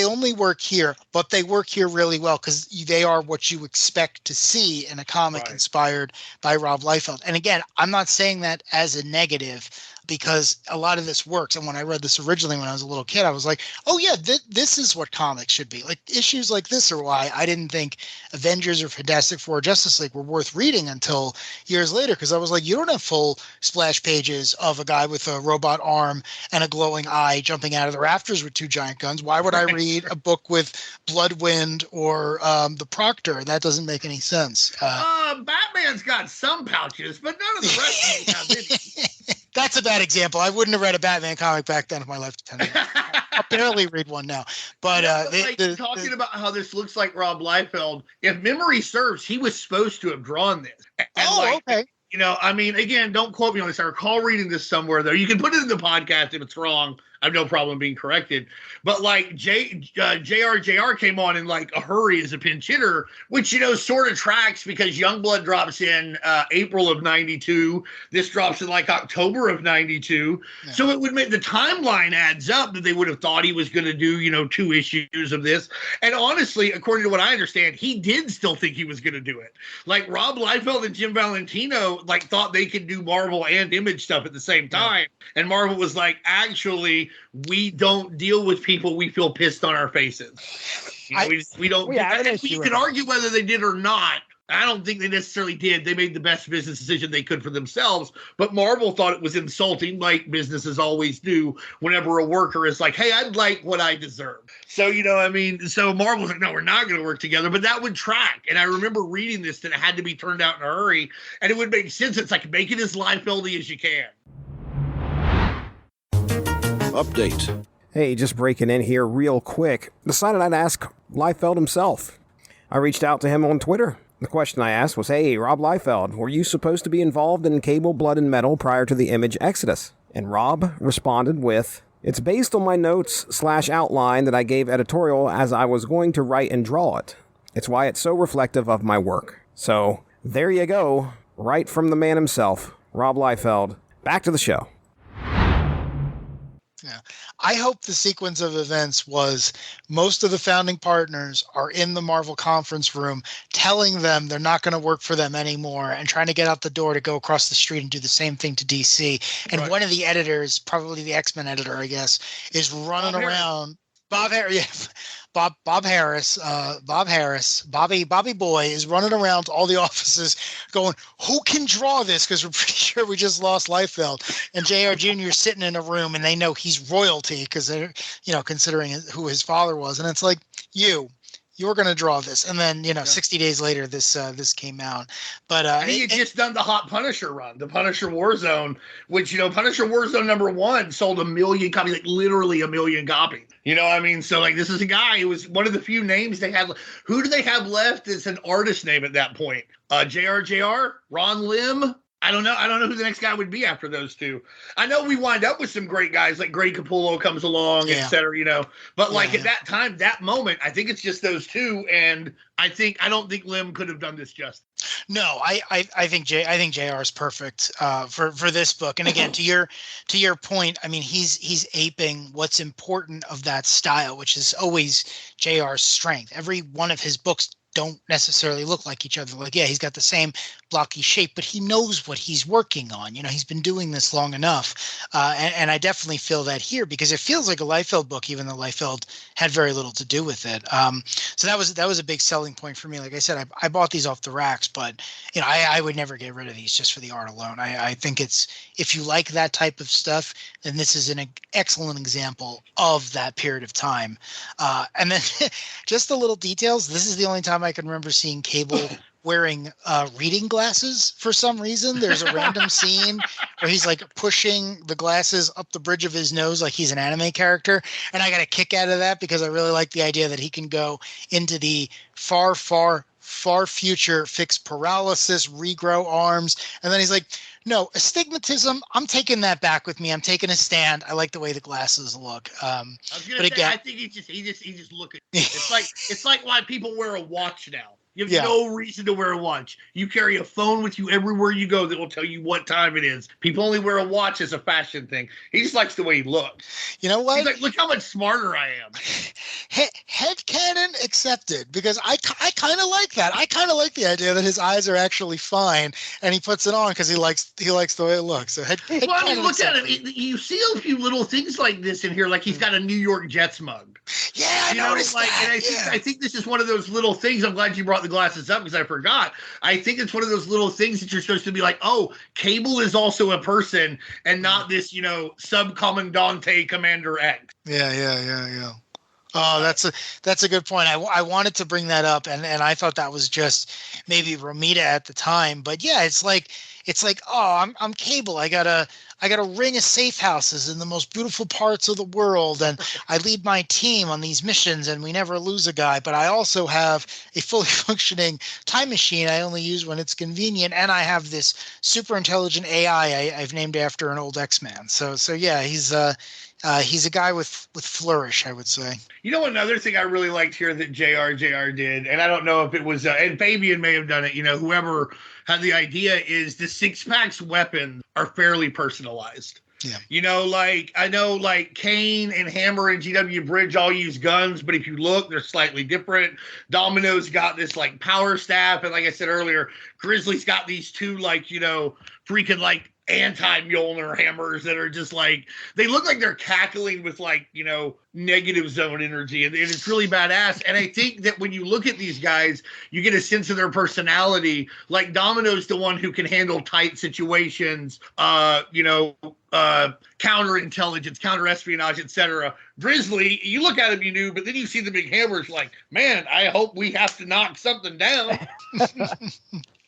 only work here, but they work here really well because they are what you expect to see in a comic inspired by Rob Liefeld. And again, I'm not saying that as a negative. because a lot of this works. And when I read this originally when I was a little kid, I was like, oh yeah, this is what comics should be. Like issues like this are why I didn't think Avengers or Fantastic Four or Justice League were worth reading until years later, because I was like, you don't have full splash pages of a guy with a robot arm and a glowing eye jumping out of the rafters with two giant guns. Why would I read a book with Bloodwind or the Proctor? That doesn't make any sense. Batman's got some pouches, but none of the rest of them have any. That's a bad example. I wouldn't have read a Batman comic back then if my life depended on it. I'll barely read one now. But, talking about how this looks like Rob Liefeld, if memory serves, he was supposed to have drawn this. And okay. You know, I mean, again, don't quote me on this. I recall reading this somewhere, though. You can put it in the podcast if it's wrong. I have no problem being corrected. But like JR came on in like a hurry as a pinch hitter, which, you know, sort of tracks because Youngblood drops in April of 92. This drops in like October of 92. Yeah. So it would make the timeline adds up that they would have thought he was going to do, you know, 2 issues of this. And honestly, according to what I understand, he did still think he was going to do it. Like Rob Liefeld and Jim Valentino like thought they could do Marvel and Image stuff at the same time. Yeah. And Marvel was like, actually, we don't deal with people we feel pissed on our faces. You know, we don't. You can argue whether they did or not. I don't think they necessarily did. They made the best business decision they could for themselves. But Marvel thought it was insulting, like businesses always do, whenever a worker is like, hey, I'd like what I deserve. So, you know, I mean, so Marvel's like, no, we're not going to work together. But that would track. And I remember reading this that it had to be turned out in a hurry. And it would make sense. It's like, make it as Liefeld-y as you can. Update. Hey, just breaking in here real quick. Decided I'd ask Liefeld himself. I reached out to him on Twitter. The question I asked was, hey, Rob Liefeld, were you supposed to be involved in Cable, Blood, and Metal prior to the Image Exodus? And Rob responded with, it's based on my notes/outline that I gave editorial as I was going to write and draw it. It's why it's so reflective of my work. So, there you go. Right from the man himself, Rob Liefeld. Back to the show. Yeah. I hope the sequence of events was most of the founding partners are in the Marvel conference room telling them they're not going to work for them anymore and trying to get out the door to go across the street and do the same thing to DC. And one of the editors, probably the X-Men editor, I guess, is running around. Bobby Boy is running around to all the offices going, who can draw this? Because we're pretty sure we just lost Liefeld. And JR Jr. sitting in a room and they know he's royalty because they're, you know, considering who his father was. And it's like, you're going to draw this. And then, 60 days later, this came out. But and he had just done the Hot Punisher run, the Punisher Warzone, which, Punisher Warzone #1 sold 1 million copies, like literally 1 million copies. You know what I mean? So, like, this is a guy who was one of the few names they had. Who do they have left as an artist name at that point? JR, Ron Lim. I don't know who the next guy would be after those two. I know we wind up with some great guys, like Greg Capullo comes along, et cetera, But at that time, that moment, I think it's just those two, and I don't think Lim could have done this justice. No, I think JR is perfect for this book. And again, to your point, I mean, he's aping what's important of that style, which is always JR's strength. Every one of his books don't necessarily look like each other. Like, yeah, he's got the same blocky shape, but he knows what he's working on. He's been doing this long enough. And I definitely feel that here because it feels like a Liefeld book, even though Liefeld had very little to do with it. So that was a big selling point for me. Like I said, I bought these off the racks, but I would never get rid of these just for the art alone. I think if you like that type of stuff, then this is an excellent example of that period of time. And then just the little details. This is the only time I can remember seeing Cable wearing reading glasses for some reason. There's a random scene where he's like pushing the glasses up the bridge of his nose like he's an anime character. And I got a kick out of that because I really like the idea that he can go into the far, far, far future, fix paralysis, regrow arms. And then he's like, no, astigmatism, I'm taking that back with me. I'm taking a stand. I like the way the glasses look. I was gonna say, I think he just looking. It's like why people wear a watch now. You have no reason to wear a watch. You carry a phone with you everywhere you go that will tell you what time it is. People only wear a watch as a fashion thing. He just likes the way he looks. You know what? He's like, look how much smarter I am. Headcanon accepted, because I kind of like that. I kind of like the idea that his eyes are actually fine, and he puts it on because he likes the way it looks. So well, I mean, look at him. You see a few little things like this in here, like he's got a New York Jets mug. Yeah, I noticed that. And I think this is one of those little things. I'm glad you brought the glasses up because I forgot. I think it's one of those little things that you're supposed to be like, oh, Cable is also a person and not this, subcommandante Commander X. Yeah. Oh, that's a good point. I wanted to bring that up, and I thought that was just maybe Romita at the time, but yeah, it's like, oh, I'm Cable. I got a ring of safe houses in the most beautiful parts of the world, and I lead my team on these missions, and we never lose a guy. But I also have a fully functioning time machine I only use when it's convenient, and I have this super intelligent AI I've named after an old X-Man. So yeah, he's a guy with flourish, I would say. You know, another thing I really liked here that JR did, and I don't know if it was, and Fabian may have done it, whoever had the idea, is the six-pack's weapons are fairly personalized. Yeah. I know Kane and Hammer and GW Bridge all use guns, but if you look, they're slightly different. Domino's got this power staff, and like I said earlier, Grizzly's got these two freaking anti-Mjolnir hammers that are just they look like they're cackling with negative zone energy, and it's really badass. And I think that when you look at these guys, you get a sense of their personality. Like Domino's the one who can handle tight situations, counterintelligence, counter-espionage, etc. Grizzly, you look at him, you knew, but then you see the big hammers, man, I hope we have to knock something down.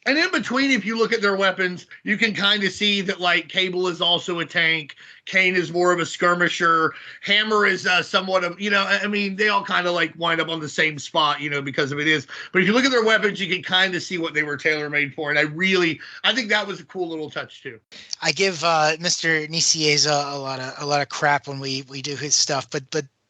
And in between, if you look at their weapons, you can kind of see that Cable is also a tank. Kane is more of a skirmisher. Hammer is somewhat of, they all kind of like wind up on the same spot, because of it is. But if you look at their weapons, you can kind of see what they were tailor-made for. And I think that was a cool little touch too. I give Mr. Nicieza a lot of crap when we do his stuff, but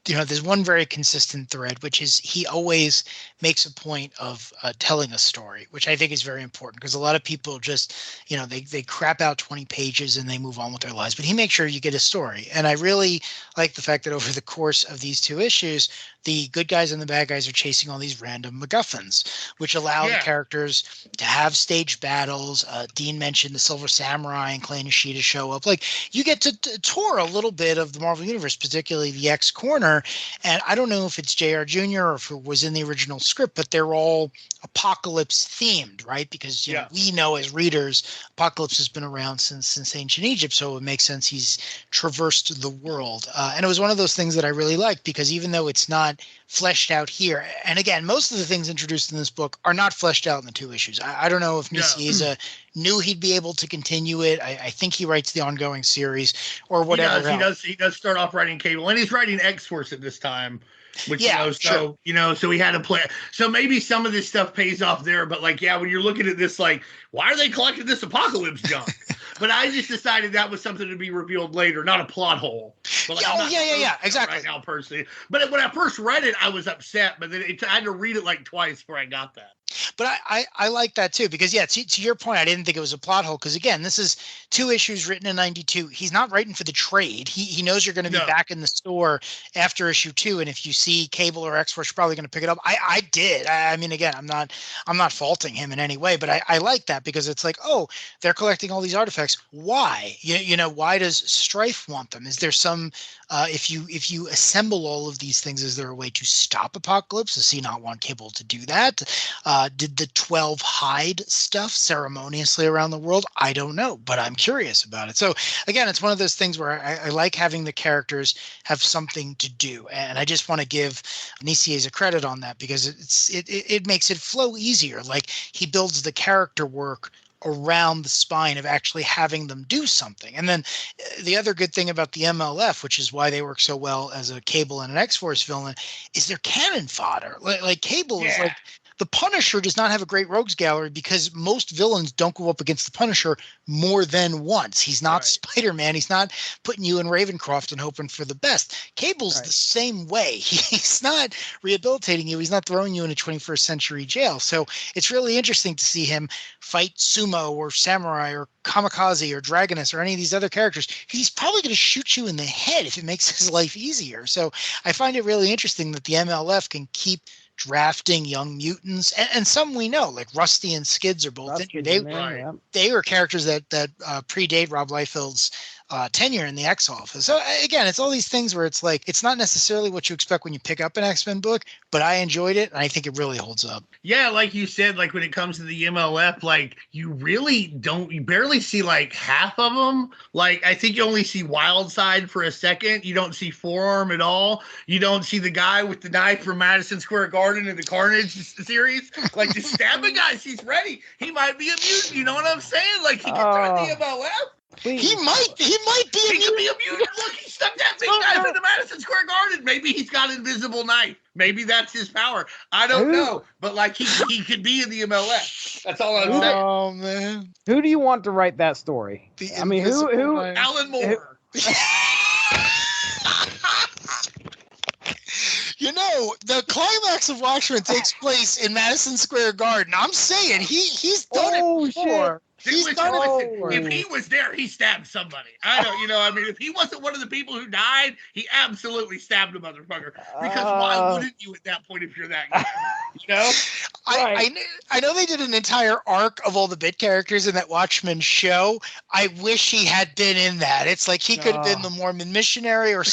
there's one very consistent thread, which is he always makes a point of telling a story, which I think is very important, because a lot of people just, they crap out 20 pages and they move on with their lives. But he makes sure you get a story. And I really like the fact that over the course of these two issues, the good guys and the bad guys are chasing all these random MacGuffins, which allow the characters to have staged battles. Dean mentioned the Silver Samurai and Clay Nishida show up. You get to tour a little bit of the Marvel Universe, particularly the X Corner. And I don't know if it's JR Jr. or if it was in the original script, but they're all apocalypse themed, right? Because we know as readers, apocalypse has been around since ancient Egypt, so it makes sense he's traversed the world. And it was one of those things that I really liked, because even though it's not fleshed out here, and again, most of the things introduced in this book are not fleshed out in the two issues. I don't know if Nicieza knew he'd be able to continue it. I think he writes the ongoing series or whatever. He does start off writing Cable, and he's writing X-Force at this time. Which, so he had to play. So maybe some of this stuff pays off there, but when you're looking at this, why are they collecting this apocalypse junk? But I just decided that was something to be revealed later, not a plot hole. But exactly. Right now, personally. But when I first read it, I was upset, but then I had to read it twice before I got that. But I like that too, because to your point, I didn't think it was a plot hole, because again, this is two issues written in 92. He's not writing for the trade. He knows you're going to be back in the store after issue 2, and if you see Cable or X-Force, you're probably going to pick it up. I did. I mean, again, I'm not faulting him in any way, but I like that, because it's they're collecting all these artifacts. Why? Why does Stryfe want them? Is there some if you assemble all of these things, is there a way to stop Apocalypse? Does he not want Cable to do that? Did the 12 hide stuff ceremoniously around the world? I don't know, but I'm curious about it. So again, it's one of those things where I like having the characters have something to do, and I just want to give Nicieza credit on that, because it makes it flow easier. He builds the character work around the spine of actually having them do something. And then the other good thing about the MLF, which is why they work so well as a Cable and an X-Force villain, is they're cannon fodder. Cable is The Punisher does not have a great rogues gallery because most villains don't go up against the Punisher more than once. He's not Spider-Man. He's not putting you in Ravencroft and hoping for the best. Cable's the same way. He's not rehabilitating you. He's not throwing you in a 21st century jail. So it's really interesting to see him fight sumo or samurai or kamikaze or dragoness or any of these other characters. He's probably going to shoot you in the head if it makes his life easier. So I find it really interesting that the MLF can keep drafting young mutants, and some we know, like Rusty and Skids are both in here. They were characters that predate Rob Liefeld's tenure in the X office. So again, it's all these things where it's like, it's not necessarily what you expect when you pick up an X-Men book, but I enjoyed it and I think it really holds up. Yeah, like you said, like when it comes to the MLF, like you barely see like half of them. Like I think you only see Wildside for a second. You don't see Forearm at all. You don't see the guy with the knife from Madison Square Garden in the Carnage series. Like just stabbing guys, he's ready. He might be a mutant. You know what I'm saying? Like he can threaten the MLF. Please. He might be. He could be a mutant. Look, he stuck that big knife in the Madison Square Garden. Maybe he's got invisible knife. Maybe that's his power. I don't know. But like he could be in the MLF. That's all I'm saying. Oh man. Who do you want to write that story? I mean, who? Alan Moore. You know, the climax of Watchmen takes place in Madison Square Garden. I'm saying he's done it before. If he was there, he stabbed somebody. I don't, I mean, if he wasn't one of the people who died, he absolutely stabbed a motherfucker. Because why wouldn't you at that point if you're that guy? You know? I know they did an entire arc of all the bit characters in that Watchmen show. I wish he had been in that. It's like he could have been the Mormon missionary or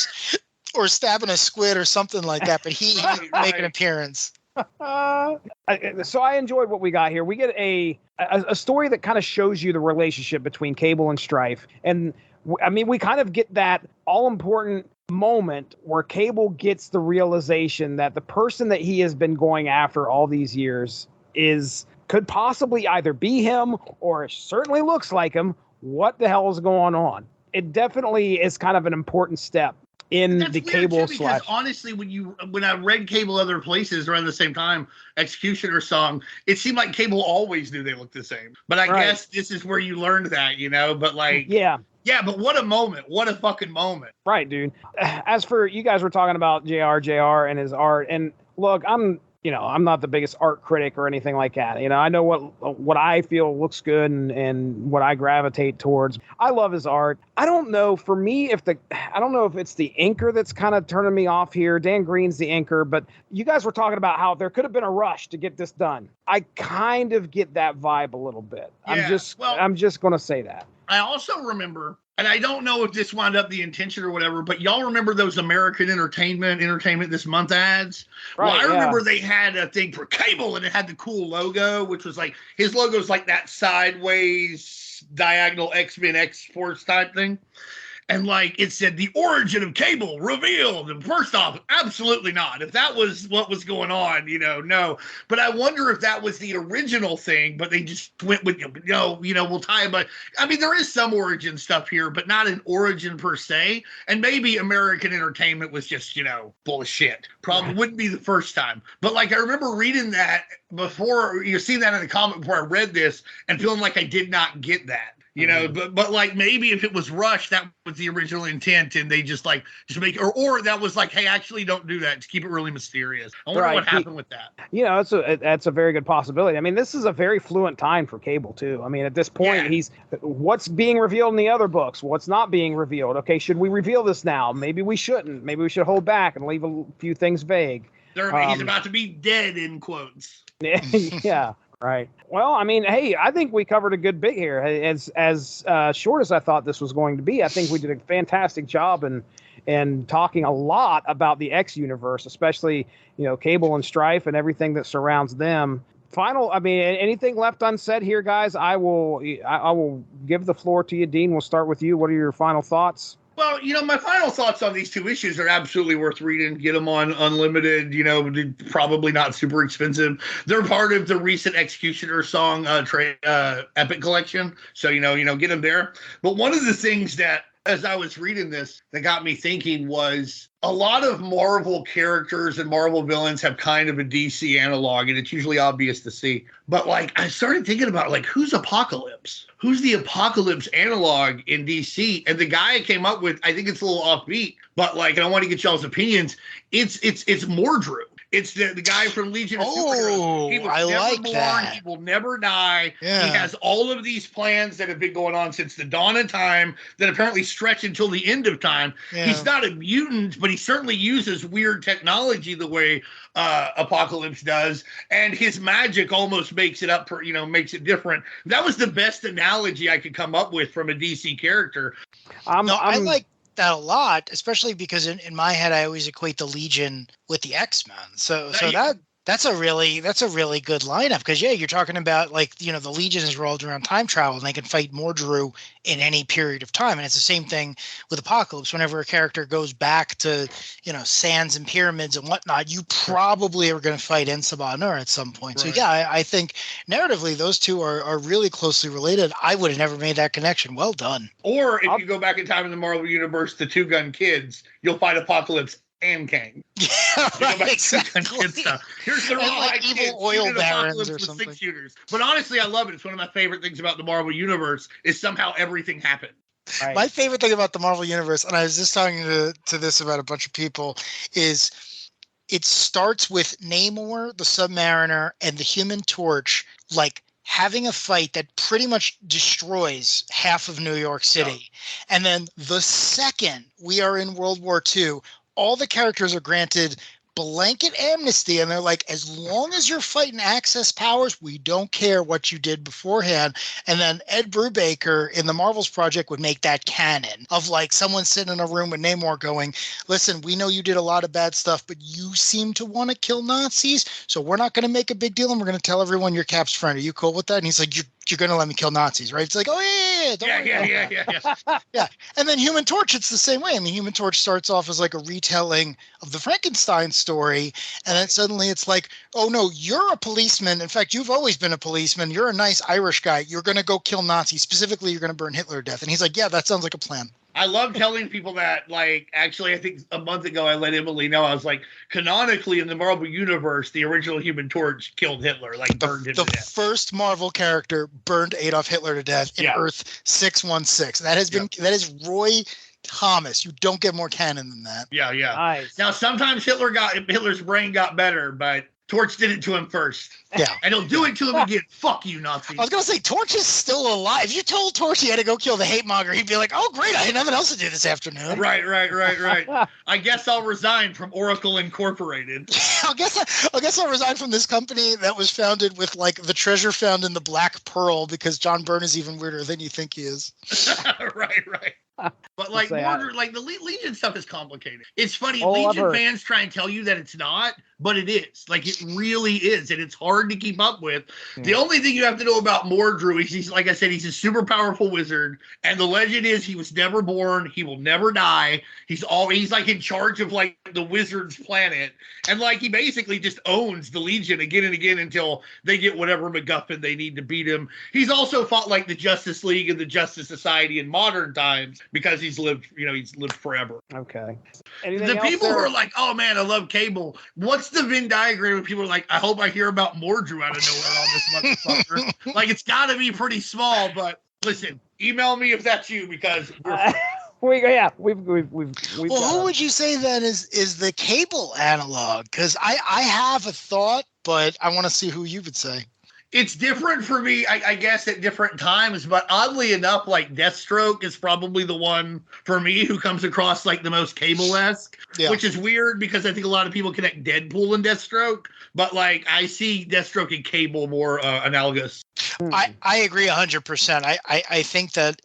stabbing a squid or something like that, but he didn't make an appearance. So I enjoyed what we got here. We get a story that kind of shows you the relationship between Cable and Stryfe. And I mean, we kind of get that all-important moment where Cable gets the realization that the person that he has been going after all these years could possibly either be him or certainly looks like him. What the hell is going on? It definitely is kind of an important step in the Cable too, because honestly, when I read Cable other places around the same time, Executioner song, it seemed like Cable always knew they looked the same. But I guess this is where you learned that, But like, yeah, but what a moment! What a fucking moment! Right, dude. As for you guys were talking about JR and his art, and look, I'm not the biggest art critic or anything like that. I know what I feel looks good and what I gravitate towards. I love his art. I don't know, for me, I don't know if it's the inker that's kind of turning me off here. Dan Green's the inker, but you guys were talking about how there could have been a rush to get this done. I kind of get that vibe a little bit. Yeah, I'm just going to say that. I also remember, and I don't know if this wound up the intention or whatever, but y'all remember those American Entertainment This Month ads? Right, well, I remember they had a thing for Cable, and it had the cool logo, which was like, his logo's like that sideways diagonal X-Men X-Force type thing. And like it said, the origin of Cable revealed. And first off, absolutely not. If that was what was going on, no. But I wonder if that was the original thing, but they just went with, we'll tie it. But I mean, there is some origin stuff here, but not an origin per se. And maybe American Entertainment was just, bullshit. Probably wouldn't be the first time. But like, I remember reading that before, seeing that in the comic before I read this and feeling like I did not get that. But like maybe if it was rushed, that was the original intent, and they just make or that was like, hey, actually don't do that. Just keep it really mysterious. I wonder what happened with that. That's a very good possibility. I mean, this is a very fluent time for Cable too. I mean, at this point, he's what's being revealed in the other books, what's not being revealed. Okay, should we reveal this now? Maybe we shouldn't. Maybe we should hold back and leave a few things vague. He's about to be dead in quotes. Yeah. Right. Well, I mean, hey, I think we covered a good bit here. As short as I thought this was going to be, I think we did a fantastic job in talking a lot about the X universe, especially, Cable and Stryfe and everything that surrounds them. Anything left unsaid here, guys? I will give the floor to you, Dean. We'll start with you. What are your final thoughts? Well, my final thoughts on these two issues are absolutely worth reading. Get them on Unlimited, probably not super expensive. They're part of the recent Executioner song Epic collection. So, get them there. But one of the things that as I was reading this, that got me thinking was a lot of Marvel characters and Marvel villains have kind of a DC analog, and it's usually obvious to see. But like, I started thinking about like, who's Apocalypse? Who's the Apocalypse analog in DC? And the guy I came up with, I think it's a little offbeat, but like, and I want to get y'all's opinions. It's Mordru. It's the guy from Legion of Superheroes. He was I never like born. that. He will never die. Yeah. He has all of these plans that have been going on since the dawn of time that apparently stretch until the end of time. Yeah. He's not a mutant, but he certainly uses weird technology the way Apocalypse does. And his magic almost makes it up for, makes it different. That was the best analogy I could come up with from a DC character. I like that a lot, especially because in my head I always equate the Legion with the X-Men. So that's a really good lineup, because you're talking about like, the Legion is rolled around time travel and they can fight Mordru in any period of time. And it's the same thing with Apocalypse. Whenever a character goes back to, sands and pyramids and whatnot, you probably are going to fight Ensabanur at some point. Right. So I think narratively those two are really closely related. I would have never made that connection. Well done. Or if you go back in time in the Marvel Universe, the Two Gun Kids, you'll fight Apocalypse and Kang. Yeah, right, exactly. Here's the raw like evil oil barons or something. 6 shooters. But honestly, I love it. It's one of my favorite things about the Marvel Universe is somehow everything happened. Right. My favorite thing about the Marvel Universe, and I was just talking to this about a bunch of people, is it starts with Namor, the Submariner, and the Human Torch, like having a fight that pretty much destroys half of New York City. Yeah. And then the second we are in World War II, all the characters are granted blanket amnesty, and they're like, as long as you're fighting Access powers, we don't care what you did beforehand. And then Ed Brubaker in the Marvels project would make that canon of like someone sitting in a room with Namor going, listen, we know you did a lot of bad stuff, but you seem to want to kill Nazis, so we're not going to make a big deal, and we're going to tell everyone you're Cap's friend. Are you cool with that? And he's like, you're going to let me kill Nazis, right? It's like, oh yeah, don't worry. Yeah. And then Human Torch, it's the same way. I mean, Human Torch starts off as like a retelling of the Frankenstein story, and then suddenly it's like, oh no, you're a policeman. In fact, you've always been a policeman. You're a nice Irish guy. You're going to go kill Nazis. Specifically, you're going to burn Hitler to death. And he's like, yeah, that sounds like a plan. I love telling people that, like, actually, I think a month ago I let Emily know. I was like, canonically in the Marvel Universe, the original Human Torch killed Hitler, like burned him to death. The first Marvel character burned Adolf Hitler to death in Earth 616. That has been that is Roy Thomas. You don't get more canon than that. Yeah. Nice. Now, sometimes Hitler's brain got better, but Torch did it to him first. Yeah. And he'll do it to him again. Fuck you, Nazi. I was going to say, Torch is still alive. If you told Torch he had to go kill the hate monger, he'd be like, oh, great, I had nothing else to do this afternoon. Right. I guess I'll resign from Oracle Incorporated. I guess I'll resign from this company that was founded with, like, the treasure found in the Black Pearl, because John Byrne is even weirder than you think he is. Right. But like Mordor, like the Legion stuff is complicated. It's funny. Oh, Legion fans try and tell you that it's not, but it is. Like it really is, and it's hard to keep up with. Yeah. The only thing you have to know about Mordru is he's, like I said, he's a super powerful wizard, and the legend is he was never born. He will never die. He's like in charge of like the wizard's planet, and like he basically just owns the Legion again and again until they get whatever MacGuffin they need to beat him. He's also fought like the Justice League and the Justice Society in modern times because he's lived forever. Okay. The people who are like, oh man, I love Cable. What's the Venn diagram when people are like, I hope I hear about Mordru out of nowhere on this motherfucker? Like, it's got to be pretty small, but listen, email me if that's you, because we've who would you say then is the Cable analog? Because I have a thought, but I want to see who you would say. It's different for me, I guess, at different times. But oddly enough, like Deathstroke is probably the one for me who comes across like the most Cable-esque, which is weird because I think a lot of people connect Deadpool and Deathstroke. But like I see Deathstroke and Cable more analogous. I agree 100%. I think that,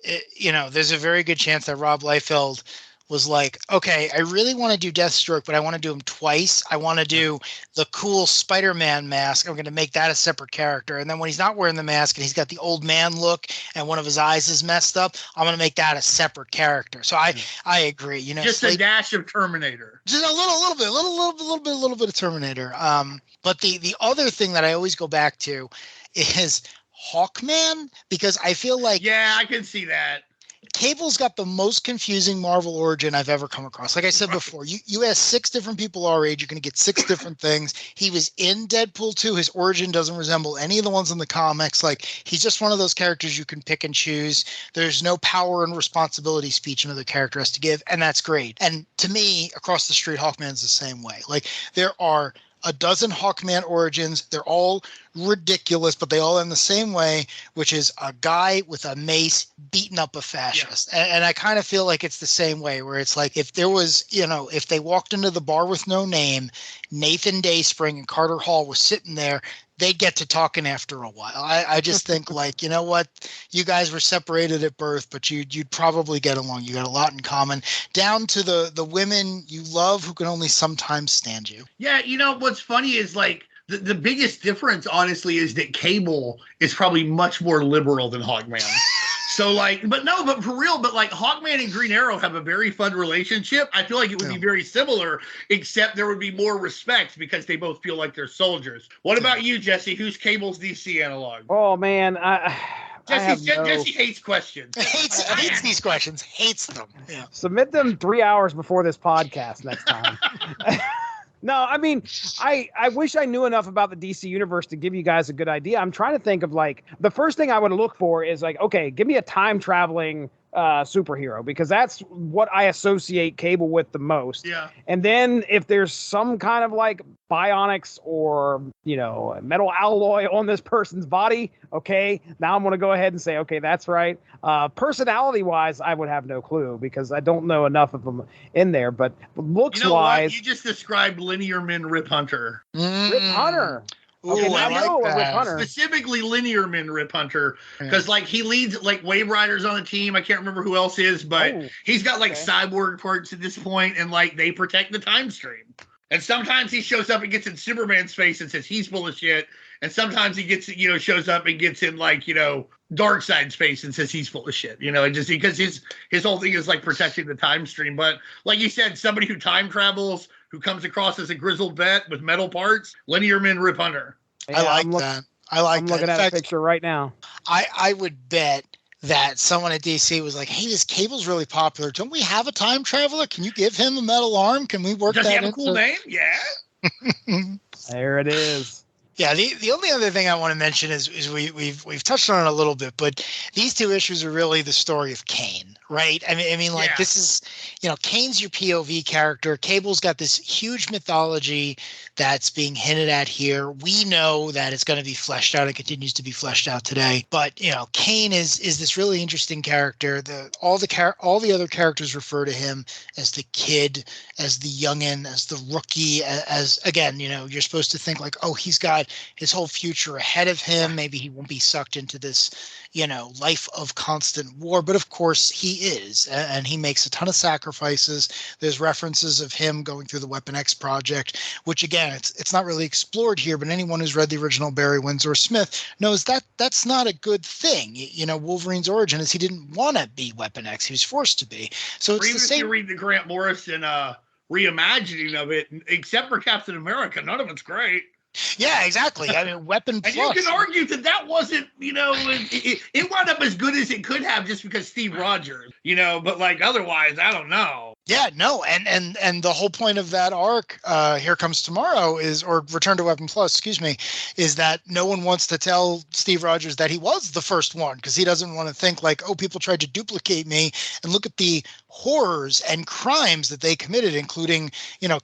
there's a very good chance that Rob Liefeld was like, okay, I really want to do Deathstroke, but I want to do him twice. I want to do the cool Spider-Man mask. I'm going to make that a separate character. And then when he's not wearing the mask and he's got the old man look and one of his eyes is messed up, I'm going to make that a separate character. So I agree. Just a dash of Terminator. Just a little bit of Terminator. But the other thing that I always go back to is Hawkman, because I feel like, I can see that. Cable's got the most confusing Marvel origin I've ever come across. Like I said before, you ask 6 different people our age, you're going to get 6 different things. He was in Deadpool 2. His origin doesn't resemble any of the ones in the comics. Like, he's just one of those characters you can pick and choose. There's no power and responsibility speech another character has to give, and that's great. And to me, across the street, Hawkman's the same way. Like, there are a dozen Hawkman origins. They're all ridiculous, but they all end the same way, which is a guy with a mace beating up a fascist. Yeah. And I kind of feel like it's the same way, where it's like, if there was, if they walked into the bar with no name, Nathan Dayspring and Carter Hall was sitting there, they get to talking after a while. I just think, like, you know what? You guys were separated at birth, but you'd probably get along. You got a lot in common, down to the women you love who can only sometimes stand you. Yeah, what's funny is, like, the biggest difference, honestly, is that Cable is probably much more liberal than Hawkman. So, like, but for real, like, Hawkman and Green Arrow have a very fun relationship. I feel like it would be very similar, except there would be more respect because they both feel like they're soldiers. What about you, Jesse? Who's Cable's DC analog? Oh, man. Jesse hates questions. hates these questions. Hates them. Yeah. Submit them 3 hours before this podcast next time. No, I mean, I wish I knew enough about the DC universe to give you guys a good idea. I'm trying to think of, like, the first thing I would look for is, like, okay, give me a time traveling superhero, because that's what I associate Cable with the most. Yeah. And then if there's some kind of, like, bionics or, metal alloy on this person's body, okay, now I'm going to go ahead and say, okay, that's right. Personality wise, I would have no clue because I don't know enough of them in there, but looks wise. You just described Linear Men Rip Hunter. Rip Hunter. Ooh, okay, I like that. Rip Hunter. Specifically Linear Men Rip Hunter, because like he leads like Wave Riders on the team. I can't remember who else is, but he's got like cyborg parts at this point, and like they protect the time stream. And sometimes he shows up and gets in Superman's face and says he's full of shit. And sometimes he gets, shows up and gets in like, Darkseid's face and says he's full of shit. Just because his whole thing is like protecting the time stream. But like you said, somebody who time travels, who comes across as a grizzled vet with metal parts, Linear Men Rip Hunter. Yeah, I like that. I'm looking at a picture right now. I would bet that someone at DC was like, hey, this Cable's really popular. Don't we have a time traveler? Can you give him a metal arm? Can we work that into... Does he have a cool name? Yeah. There it is. Yeah, the only other thing I want to mention is we've touched on it a little bit, but these 2 issues are really the story of Kane, right? I mean, this is, Kane's your POV character. Cable's got this huge mythology that's being hinted at here. We know that it's going to be fleshed out. It continues to be fleshed out today. But Kane is this really interesting character. All the other characters refer to him as the kid, as the youngin, as the rookie, as again, you're supposed to think like, oh, he's got his whole future ahead of him. Maybe he won't be sucked into this, life of constant war. But of course he is, and he makes a ton of sacrifices. There's references of him going through the Weapon X project, which again, it's not really explored here, but anyone who's read the original Barry Windsor Smith knows that that's not a good thing. Wolverine's origin is he didn't want to be Weapon X. He was forced to be. So it's even the same. if you read the Grant Morrison reimagining of it, except for Captain America, none of it's great. Yeah, exactly. I mean, Weapon and Plus. you can argue that wasn't, it wound up as good as it could have just because Steve Rogers, but like otherwise, I don't know. Yeah, no, and the whole point of that arc, Here Comes Tomorrow or Return to Weapon Plus, excuse me, is that no one wants to tell Steve Rogers that he was the first one because he doesn't want to think like, oh, people tried to duplicate me, and look at the horrors and crimes that they committed, including,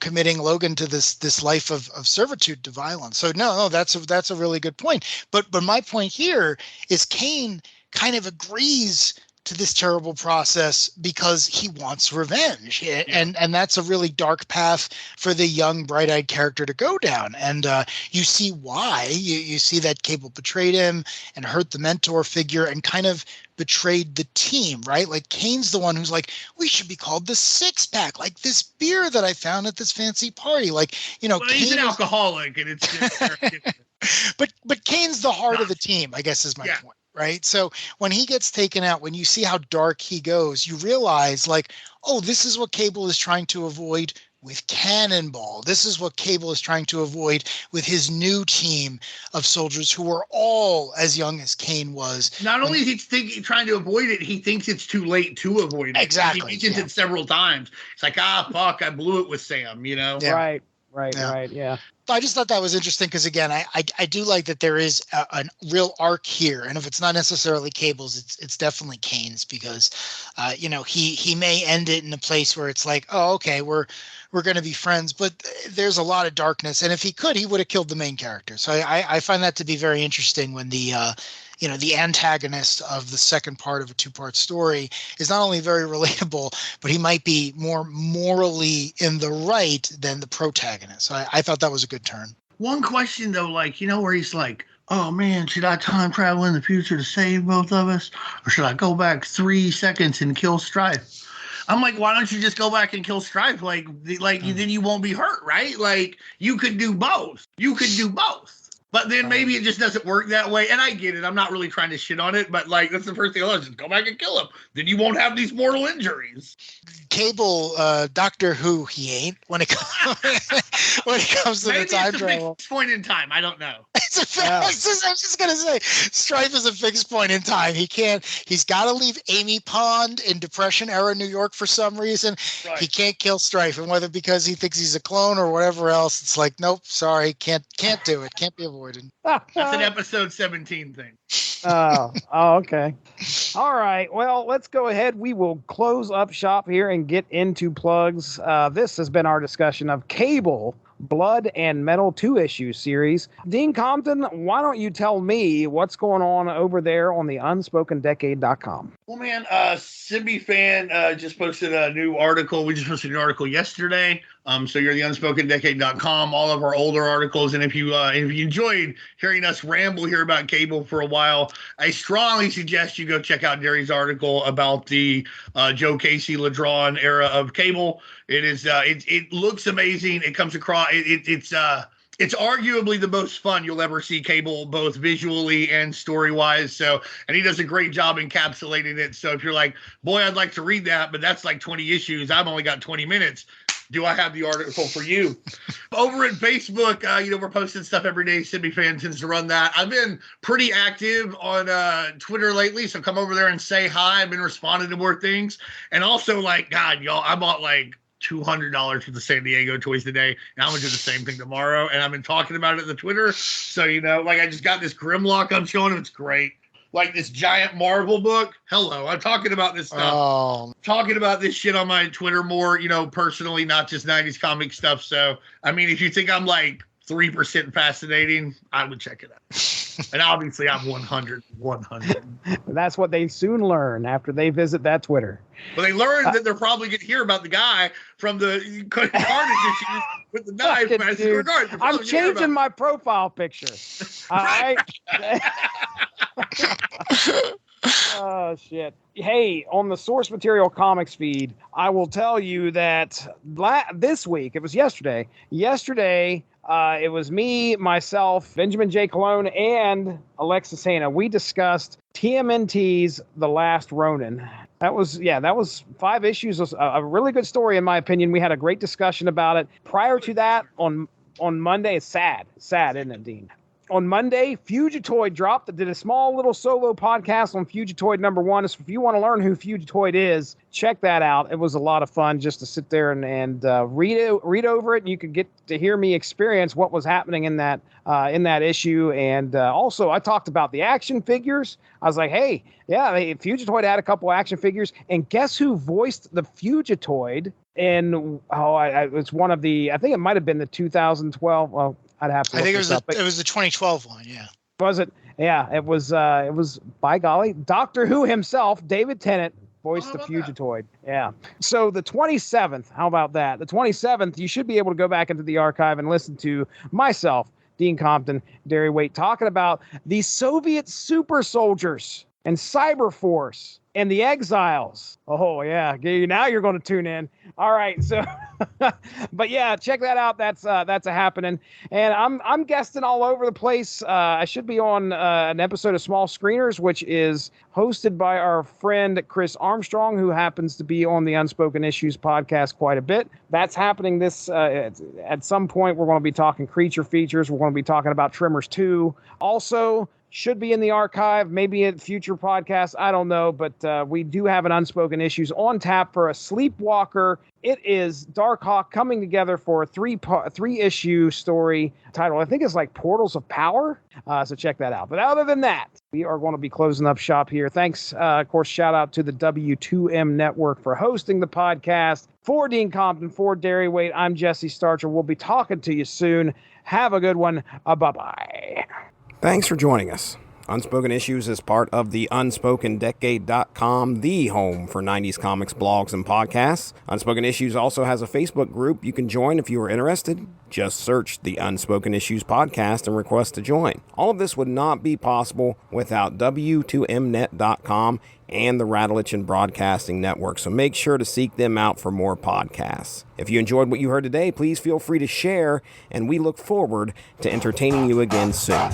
committing Logan to this life of servitude to violence. So no, that's a really good point. But my point here is Kane kind of agrees to this terrible process because he wants revenge. Yeah. And that's a really dark path for the young, bright-eyed character to go down. And you see why. You see that Cable betrayed him and hurt the mentor figure and kind of betrayed the team, right? Like Kane's the one who's like, we should be called the Six Pack, like this beer that I found at this fancy party. Like, well, he's an alcoholic and it's just but Kane's the heart of the team, I guess is my point. Right. So when he gets taken out, when you see how dark he goes, you realize like, oh, this is what Cable is trying to avoid with Cannonball. This is what Cable is trying to avoid with his new team of soldiers who are all as young as Kane was. Not only is he trying to avoid it, he thinks it's too late to avoid it. Exactly. He mentions it several times. It's like, fuck, I blew it with Sam, Yeah. Right. Yeah. I just thought that was interesting because, again, I do like that there is a real arc here, and if it's not necessarily Cable's, it's definitely Kane's, because, he may end it in a place where it's like, oh, okay, we're going to be friends, but there's a lot of darkness, and if he could, he would have killed the main character. So I find that to be very interesting when the antagonist of the second part of a two-part story is not only very relatable, but he might be more morally in the right than the protagonist. So I thought that was a good turn. One question, though, where he's like, oh, man, should I time travel in the future to save both of us? Or should I go back 3 seconds and kill Stryfe? I'm like, why don't you just go back and kill Stryfe? Then you won't be hurt, right? Like, you could do both. But then maybe it just doesn't work that way. And I get it. I'm not really trying to shit on it. But, that's the first thing I'll do. Just go back and kill him. Then you won't have these mortal injuries. Cable, Doctor Who, he ain't when it comes to maybe the time travel. Fixed point in time. I don't know. I was just going to say, Stryfe is a fixed point in time. He's got to leave Amy Pond in Depression era New York for some reason. Right. He can't kill Stryfe. And whether because he thinks he's a clone or whatever else, it's like, nope, sorry, can't do it. Can't be avoided. That's an episode 17 thing. Oh, okay. All right. Well, let's go ahead. We will close up shop here and get into plugs. This has been our discussion of Cable, Blood and Metal 2-issue series. Dean Compton, why don't you tell me what's going on over there on the UnspokenDecade.com? Well, man, Simbi fan just posted a new article. We just posted an article yesterday. So you're the UnspokenDecade.com, all of our older articles. And if you enjoyed hearing us ramble here about Cable for a while, I strongly suggest you go check out Darry's article about the Joe Casey Ladron era of Cable. It is it looks amazing. It comes across it's arguably the most fun you'll ever see Cable, both visually and story-wise. So, and he does a great job encapsulating it. So if you're like, boy, I'd like to read that, but that's like 20 issues. I've only got 20 minutes. Do I have the article for you? Over at Facebook, we're posting stuff every day. Sydney fan tends to run that. I've been pretty active on Twitter lately, so come over there and say hi. I've been responding to more things. And also, God, y'all, I bought $200 for the San Diego toys today, and I'm gonna do the same thing tomorrow. And I've been talking about it in the Twitter. So, I just got this Grimlock I'm showing him. It's great. This giant Marvel book. Hello, I'm talking about this stuff. Oh. Talking about this shit on my Twitter more, personally, not just 90s comic stuff. So, if you think I'm 3% fascinating, I would check it out. And obviously I'm 100. That's what they soon learn after they visit that Twitter. But they learned that they're probably going to hear about the guy from the carnage issues with the knife. I'm changing my profile picture. All right. Oh, shit. Hey, on the Source Material Comics feed, I will tell you that this week, it was yesterday, it was me, myself, Benjamin J. Colon, and Alexis Hana. We discussed TMNT's The Last Ronin. That was 5 issues. A really good story, in my opinion. We had a great discussion about it. Prior to that, on Monday, it's sad, isn't it, Dean? On Monday, Fugitoid dropped. Did a small little solo podcast on Fugitoid #1. So if you want to learn who Fugitoid is, check that out. It was a lot of fun just to sit there and read over it, and you could get to hear me experience what was happening in that issue. And also, I talked about the action figures. I was like, hey, yeah, Fugitoid had a couple action figures, and guess who voiced the Fugitoid? And it's one of the. I think it might have been the 2012. Well, I'd have to. I think it was the 2012 one. Yeah. Was it? Yeah, it was. It was, by golly, Doctor Who himself, David Tennant, voiced the Fugitoid. Yeah. So the 27th. How about that? The 27th. You should be able to go back into the archive and listen to myself, Dean Compton, Darry Waite, talking about the Soviet super soldiers and Cyberforce and the Exiles. Oh yeah, now you're going to tune in. All right, so, but yeah, check that out. That's a happening, and I'm guesting all over the place. I should be on an episode of Small Screeners, which is hosted by our friend Chris Armstrong, who happens to be on the Unspoken Issues podcast quite a bit. That's happening this at some point. We're going to be talking creature features. We're going to be talking about Tremors 2. Also, should be in the archive, maybe in future podcasts. I don't know, but we do have an Unspoken Issues on tap for a Sleepwalker. It is Darkhawk coming together for a three issue story title. I think it's like Portals of Power. So check that out. But other than that, we are going to be closing up shop here. Thanks, of course, shout out to the W2M Network for hosting the podcast. For Dean Compton, for Darry Wade, I'm Jesse Starcher. We'll be talking to you soon. Have a good one. Bye-bye. Thanks for joining us. Unspoken Issues is part of the UnspokenDecade.com, the home for 90s comics, blogs, and podcasts. Unspoken Issues also has a Facebook group you can join if you are interested. Just search the Unspoken Issues podcast and request to join. All of this would not be possible without W2Mnet.com and the Rattleitch Broadcasting Network, so make sure to seek them out for more podcasts. If you enjoyed what you heard today, please feel free to share, and we look forward to entertaining you again soon.